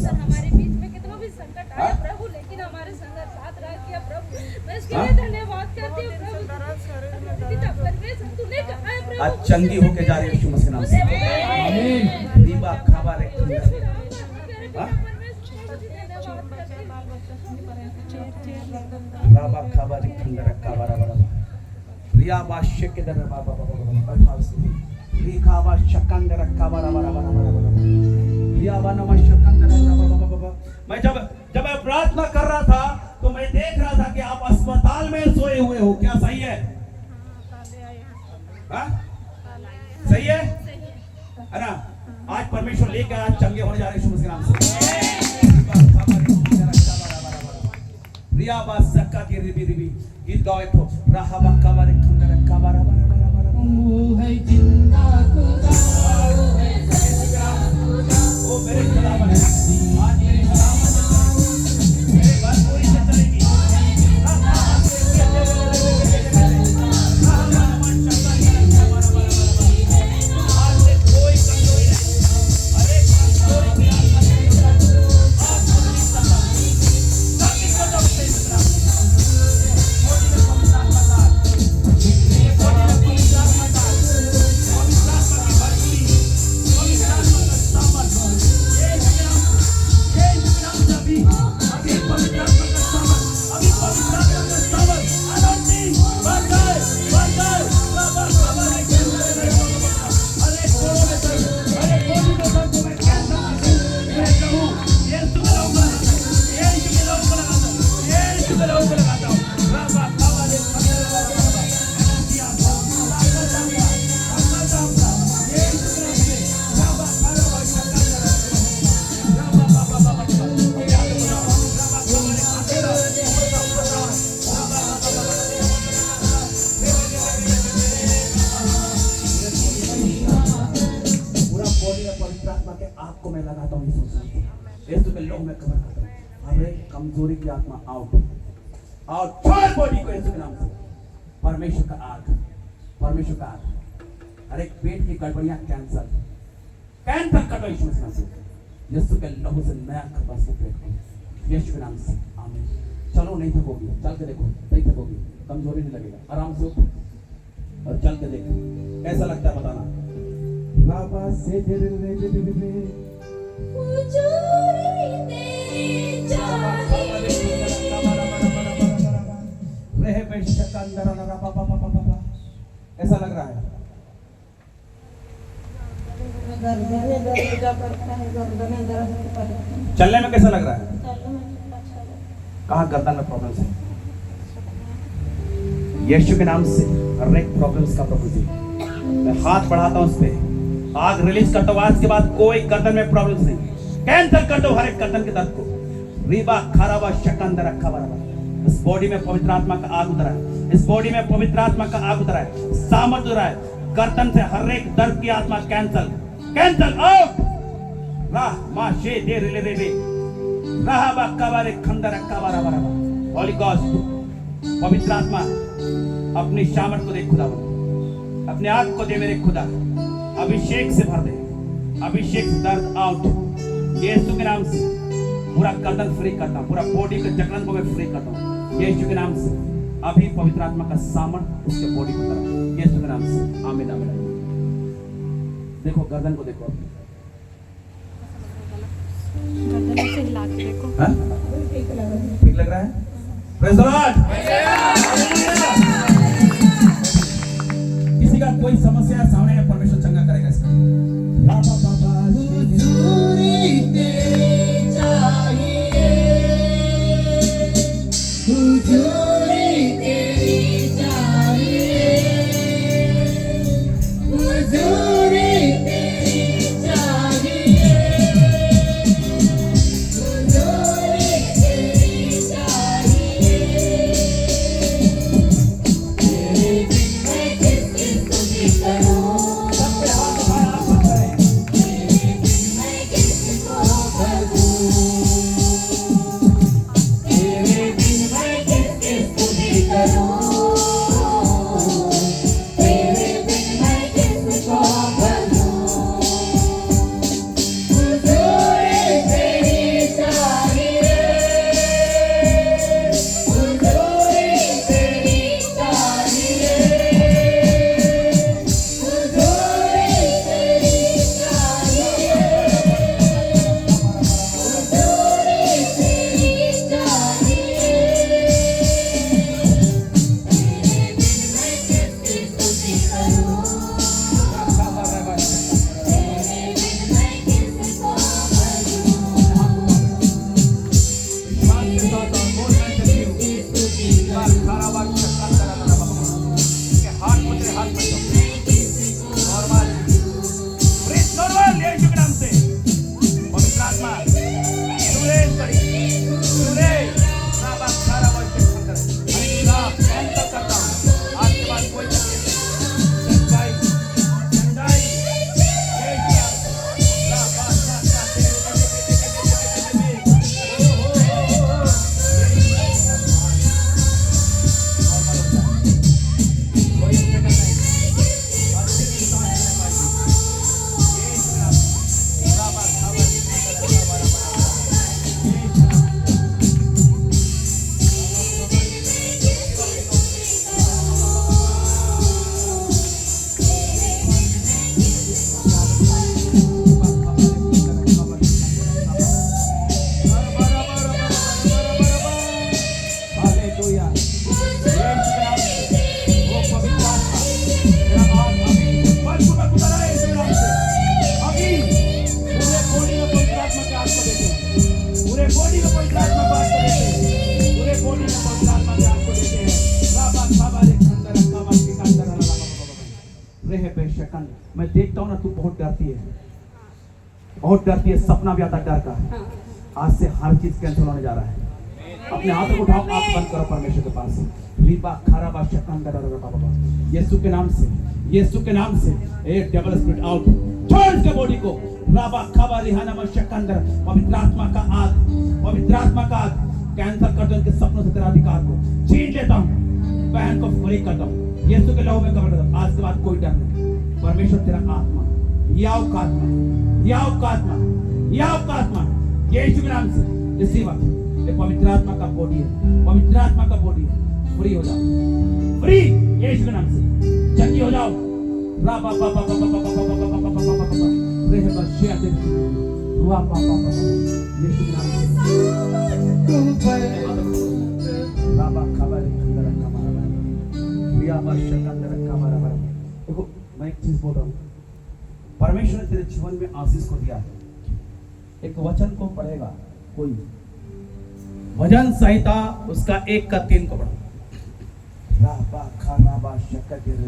हमारे बीच में कितना भी संकट आया प्रभु, लेकिन हमारे संग साथ रह किया प्रभु। मैं इसके लिए धन्यवाद करती हूँ प्रभु। तूने कहा है प्रभु, आज चंगी होके जा रही है यीशु मसीह नाम से। आमीन। दीवा खावा रे बाबा खावा रे खंडर कावारा बाबा रिया बाश्य के दर बाबा बाबा बैठा उसको रिखावा शकंदर कावारा बाबा बाबा रिया बा नमः शकंदर बाबा बाबा। मैं जब मैं प्रार्थना कर रहा था तो मैं देख रहा था कि आप अस्पताल में सोए हुए हो। क्या सही है? सही है ना? आज परमेश्वर लेकर आज चंगे होने जा रहे हैं यीशु मसीह के नाम से। रिया बा सक्का की रिबी रिबी गीत गाओ एक तो राहबा कबारे खंडर कबारा बारा बारा बारा वो है जिंदा खुदा वो है जिंदा खुदा वो मेरे खुदावन है। आज मेरे खुदावन मेरे घर पूरी से चलेगी। आपको मैं लगाता हूँ यीशु के लोग में कवर करता हूँ। हर एक कमजोरी की आत्मा आउट आउट छोड़ बॉडी को यीशु के नाम से। परमेश्वर का आग, परमेश्वर का आग। हर एक पेट की गड़बड़ियां कैंसर कटो यीशु के नाम से। यीशु के लहू से नया खबर से पेट को यीशु के नाम से। आमीन। चलो नहीं थकोगी, चल के देखो नहीं थकोगी, कमजोरी नहीं लगेगा। आराम से उठो और चल के देखो कैसा लगता है बताना। बाबा से तेरे रहे ऐसा लग रहा है। चलने में कैसा लग रहा है? कहाँ गर्दन में प्रॉब्लम है? यीशु के नाम से हर एक प्रॉब्लम्स का प्रभु जी मैं हाथ बढ़ाता हूं उस पे, आग रिलीज करता हूं। आज के बाद कोई गर्दन में प्रॉब्लम नहीं, कैंसिल कर दो हर एक गर्दन के दर्द को। रीबा खराबा शकंदर रखा बराबर। इस बॉडी में पवित्र आत्मा का आग उतरा है, इस बॉडी में पवित्र आत्मा का आग उतरा है, सामर्थ उतरा है। गर्दन से हर एक दर्द की आत्मा कैंसिल, कैंसिल आउट। राह माशे दे रे रे रे राह बा कबारे खंदर रखा बराबर। होली गॉड, पवित्र आत्मा अपनी सामर्थ को दे खुदा, अपने आग को दे मेरे खुदा, अभिषेक से भर दे, अभिषेक से दर्द आउट यीशु के नाम से। पूरा गर्दन फ्री करता हूं, पूरा बॉडी के जकड़न को मैं फ्री करता हूं यीशु के नाम से। अभी पवित्र आत्मा का सामर्थ उसके बॉडी को करा यीशु के नाम से। आमीन आमीन। देखो गर्दन को देखो, गर्दन से हिला के देखो। हाँ? ठीक लग रहा है? Praise the Lord. किसी का कोई समस्या है सामने में, परमेश्वर चंगा करेगा इसका। मैं देखता हूँ ना तू बहुत डरती है, बहुत डरती है, सपना भी आता डर का। आज से हर चीज कैंसिल होने जा रहा है। अपने हाथ को उठाओ, आंख बंद करो परमेश्वर के पास। रीबा खराबा शकन यीशु के नाम से, यीशु के नाम से एक डबल स्पिरिट आउट, छोड़ इसके बॉडी को। राबा खबा रिहाना में शकंदर, पवित्र आत्मा का आग, पवित्र आत्मा का आग कैंसिल कर दो इनके सपनों से, तेरा अधिकार को छीन लेता हूँ, बहन को फ्री करता हूँ यीशु के लहू में कवर करता हूँ। आज के बाद कोई डर नहीं। परमेश्वर तेरा आत्मा, याव का आत्मा, याव का आत्मा, याव का आत्मा यीशु के नाम से इसी वक्त ये पवित्र आत्मा का बॉडी है, पवित्र आत्मा का बॉडी है, फ्री हो जाओ, फ्री यीशु के नाम से चंगी हो जाओ। राबा बा बा बा बा बा बा बा बा बा बा बा रहे बस शेयर दे रुआ बा बा बा यीशु के नाम से राबा खबर खंडर का मारा रिया बा शकंदर का मारा। देखो मैं एक चीज बोल रहा हूँ, परमेश्वर ने तेरे जीवन में आशीष को दिया है। एक वचन को पढ़ेगा कोई, भजन संहिता उसका 1 का 3 को पढ़ो। राबा खाराबा शकंदर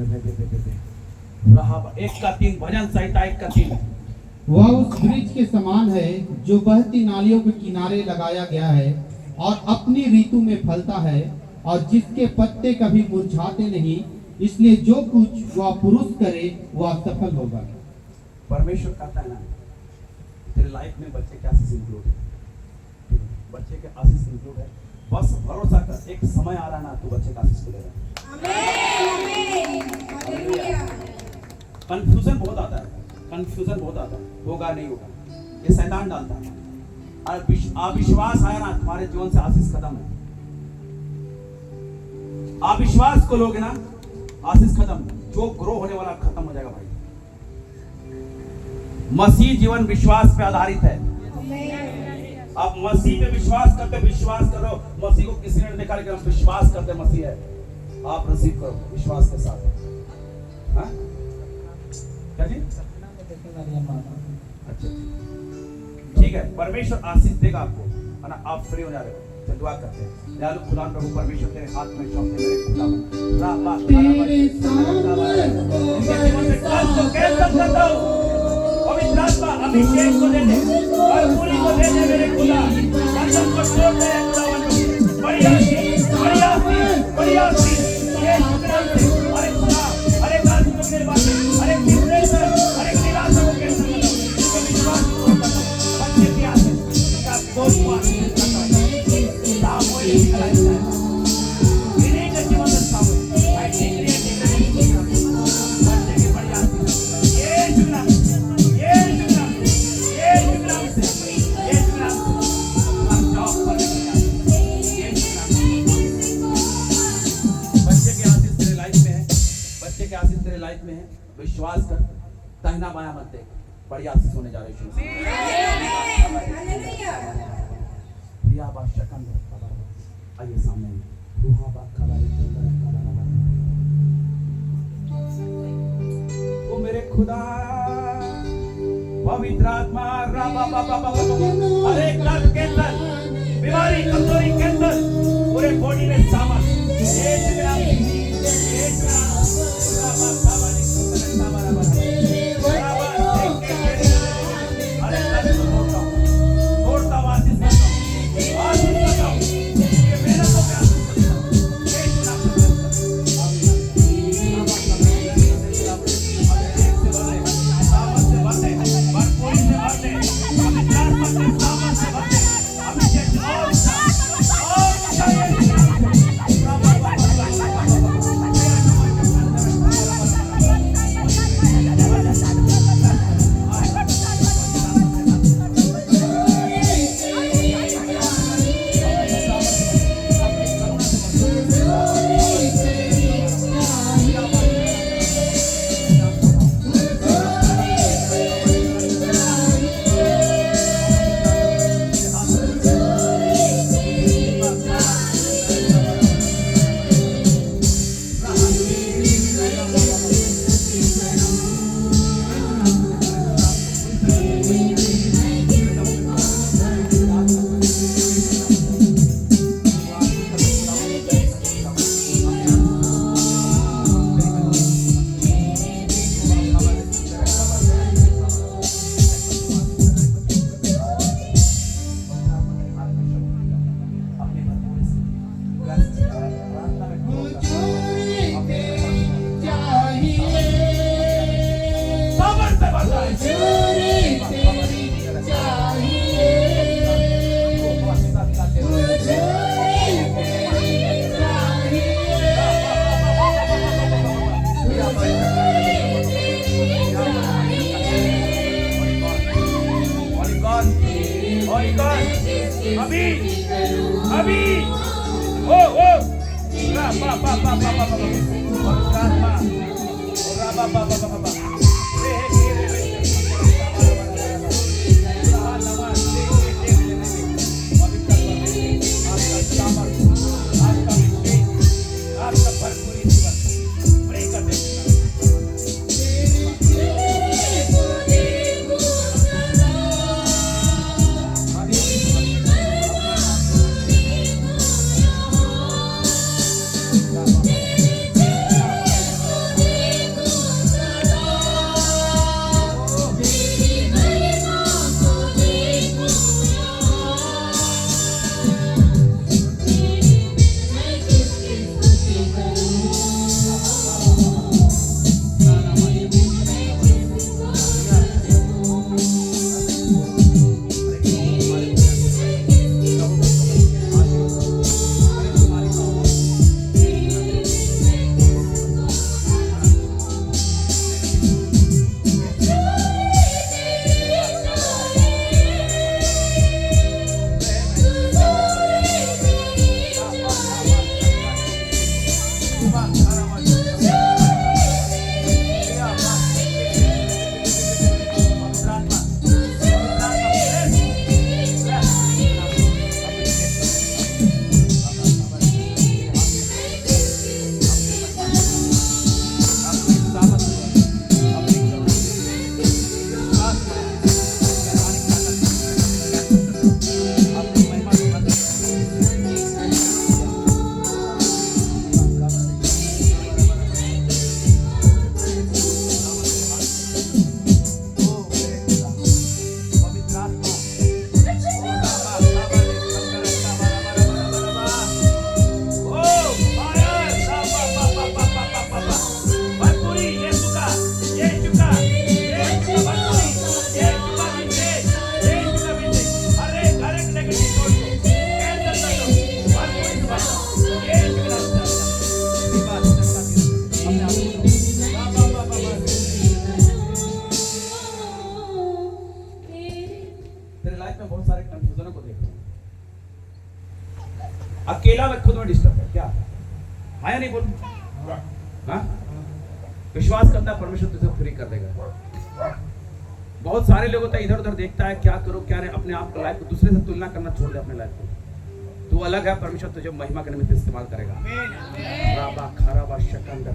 राहाब 1:3 भजन संहिता 1:3। वह उस वृक्ष के समान है जो बहती नालियों के किनारे लगाया गया है और अपनी ऋतु में फलता है और जिसके पत्ते कभी मुरझाते नहीं, इसलिए जो कुछ वह पुरुष करे वह सफल होगा। परमेश्वर कहता है ना, तेरे लाइफ में बच्चे के आशीष इंक्लूड है, बच्चे के आशीष इंक्लूड है। बस भरोसा कर, एक समय आ रहा ना तू बच्चे का आशीष लेगा। कंफ्यूजन बहुत आता है, कंफ्यूजन बहुत आता है, होगा नहीं होगा, ये शैतान डालता है। और अविश्वास आया ना, तुम्हारे जीवन से आशीष खत्म है। अविश्वास को लोगे ना, आशीष खत्म, जो ग्रो होने वाला खत्म हो जाएगा भाई। मसीह जीवन विश्वास पे आधारित है। आप मसीह पे विश्वास करते, विश्वास करो। मसीह को किसी ने देखा, लेकिन हम विश्वास करते मसीह है। आप रिसीव करो विश्वास के साथ। हाँ? क्या जी? अच्छा ठीक है, परमेश्वर आशीष देगा आपको, है ना? आप फ्री हो जा रहे हो, तो दुआ करते हैं। दयालु खुदा प्रभु परमेश्वर तेरे हाथ में सौंपते मेरे खुदा पवित्र आत्मा अभिषेक को दे दे और पूरी को दे दे मेरे खुदा। बंधन को तोड़ दे खुदा, बड़ी आशीष, बड़ी आशीष, बड़ी आशीष। ये शुक्रान से अरे खुदा, अरे आशीष को मेरे बात, अरे डिप्रेशन, अरे निराशा को कैसे मिलो, इसको विश्वास को बताओ। बच्चे की आशीष का कोई आशीष करता है, सामो ये निकला है। इन्हीं का जीवन में सामो आई डिग्री बच्चे की बड़ी आशीष। ये शुक्रान, ये शुक्रान, ये शुक्रान से, ये शुक्रान से हम जॉब पर ये शुक्रान। बच्चे की आशीष तेरे लाइफ में है, बच्चे की आशीष तेरे लाइफ में है। विश्वास कर, दाहिना बायां मत देख, बड़ी आशीष होने जा रही है। प्रिया बा शकन आइए सामने। रूहा बा ओ मेरे खुदा, पवित्र आत्मा राबा बाबा बाबा, अरे दर्द के अंदर, बीमारी, कमजोरी के अंदर, पूरे बॉडी में सामर्थ, ये शुक्रान, ये शुक्रान, राबा बाबा ने सुंदर राबा राबा, राबा देख के अरे दर्द को तोड़ता हूँ, तोड़ता हूँ, आशीष करता हूँ, आशीष करता हूँ, ये मेरा तो प्यार करता हूँ, ये शुक्रान करता हूँ। अभी अभी ओ ओ रा पा पा पा पा पा पा पा पा पा अकेला में खुद में डिस्टर्ब है क्या? हाँ या नहीं बोल? हाँ? विश्वास करता है परमेश्वर तुझे फ्री कर देगा। बहुत सारे लोग होता है इधर उधर देखता है क्या करो क्या नहीं, अपने आप का लाइफ को दूसरे से तुलना करना छोड़ दे अपने लाइफ को। तू अलग है, परमेश्वर तुझे महिमा के निमित्त इस्तेमाल करेगा। राबा खराबा शकंदर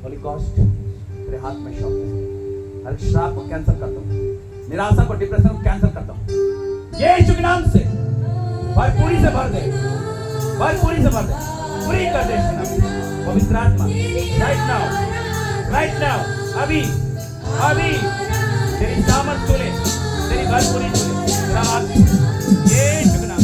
होली गॉस्ट तेरे हाथ में शॉप है। हर श्राप को कैंसिल करता हूँ, निराशा को डिप्रेशन को कैंसिल करता हूँ यीशु के नाम से। भरपूरी से भर दे, भरपूरी से भर दे, पूरी कर दे यीशु नाम। पवित्र आत्मा राइट नाउ अभी अभी तेरी सामर्थ चले, तेरी भरपूरी चले, तेरा हाथ यीशु के नाम।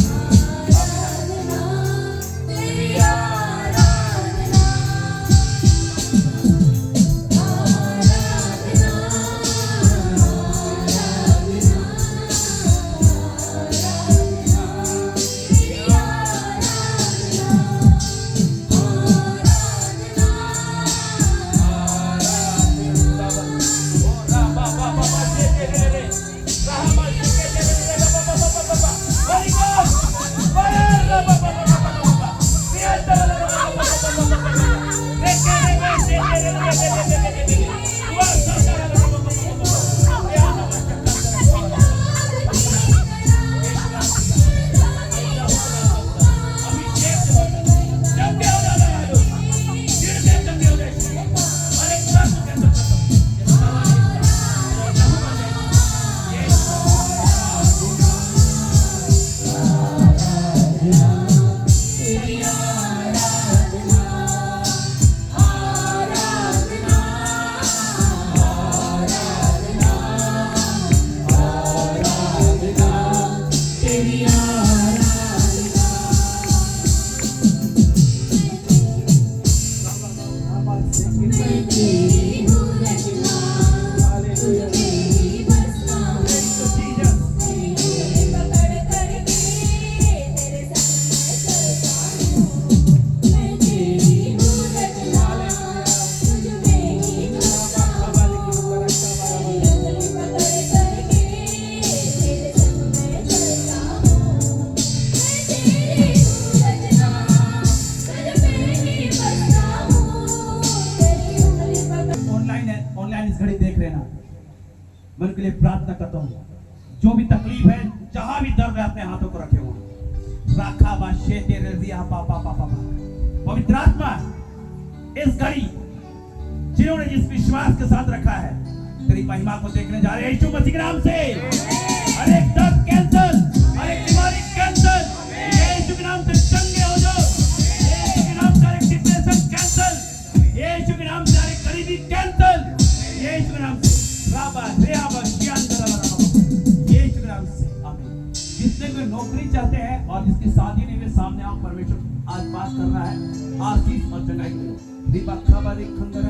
मैं उनके लिए प्रार्थना करता हूँ, जो भी तकलीफ है, जहां भी दर्द है, अपने हाथों को रखे हुए राखा बाशे तेरे रिया पापा पापा। पवित्र आत्मा इस घड़ी जिन्होंने जिस विश्वास के साथ रखा है, तेरी महिमा को देखने जा रहे हैं यीशु मसीह के नाम से। हर एक दर्द कैंसल, हर एक बीमारी कैंसल, यीशु के नाम से चंगे हो जाओ। यीशु के नाम से हर एक डिप्रेशन कैंसल, यीशु के नाम से हर एक गरीबी कैंसल, यीशु के नाम से राबा रेहाबा यीशु के नाम से आमीन। जिसने कोई नौकरी चाहते हैं और जिसकी शादी नहीं हुई, सामने आप परमेश्वर आज बात कर रहा है, आशीष और चंगाई मिलो। दीपा खबर एक खंडर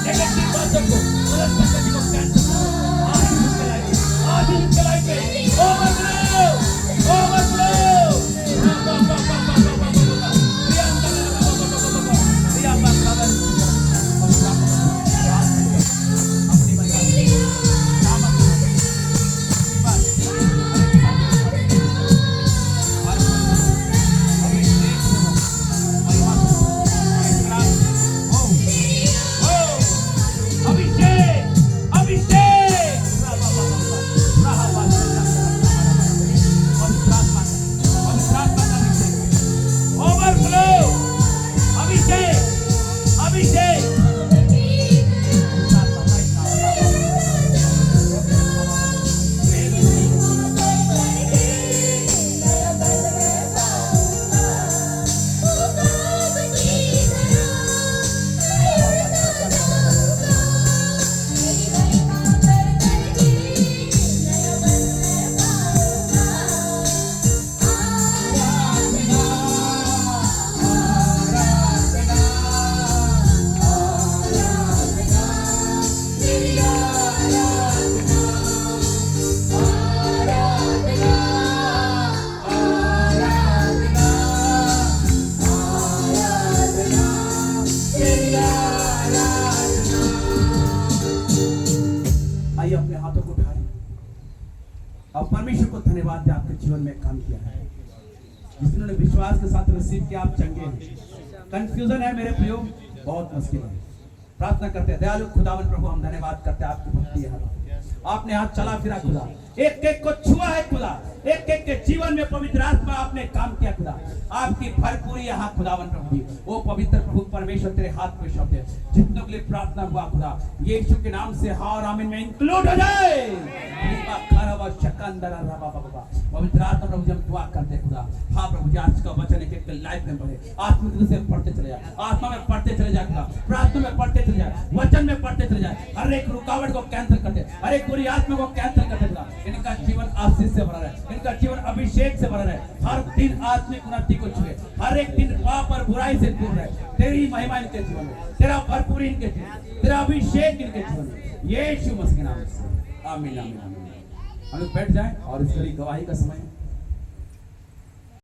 नेगेटिव बातों को, गलत संगति को कैंसिल करो। आज ही उनके लाइफ पे, आज ही उनके लाइफ पे ओवरफ्लो, ओवरफ्लो। आइए अपने हाथों को उठाइए और परमेश्वर को धन्यवाद दे आपके जीवन में काम किया है, जिन्होंने विश्वास के साथ रिसीव किया। आप चंगे हैं। कंफ्यूजन है मेरे प्रियो, बहुत मुश्किल है। प्रार्थना करते हैं दयालु खुदावन प्रभु, हम धन्यवाद करते हैं आपकी भक्ति है। आपने हाथ चला फिरा खुदा, एक एक को छुआ है खुदा, एक एक के जीवन में पवित्र आत्मा आपने काम किया खुदा। आपकी भरपूरी यहाँ खुदावन प्रभु जी, वो पवित्र प्रभु परमेश्वर तेरे हाथ में शब्द है। जितनों के लिए प्रार्थना हुआ खुदा, यीशु के नाम से हार आमीन में इंक्लूड हो जाए। पवित्र आत्मा प्रभु जी हम दुआ करते हैं खुदा। हाँ प्रभु जी, आज का वचन एक एक लाइफ में बढ़े, आत्मिक रूप से पढ़ते चले जाए, आत्मा में पढ़ते चले जाए खुदा, प्रार्थना में पढ़ते चले जाए, वचन में पढ़ते चले जाए। हर एक रुकावट को कैंसिल करते, हर एक बुरी आत्मा को कैंसिल करते खुदा। इनका जीवन आशीष से भरा रहे, इनका जीवन अभिषेक से भरा रहे। हर दिन आत्मिक उन्नति को छुए, हर एक दिन पाप और बुराई से दूर रहे। तेरी महिमा इनके जीवन में, तेरा भरपूरी इनके जीवन में, तेरा अभिषेक इनके जीवन में, यीशु मसीह के नाम से आमीन आमीन आमीन। हम लोग बैठ जाएं और इसके लिए गवाही का समय है।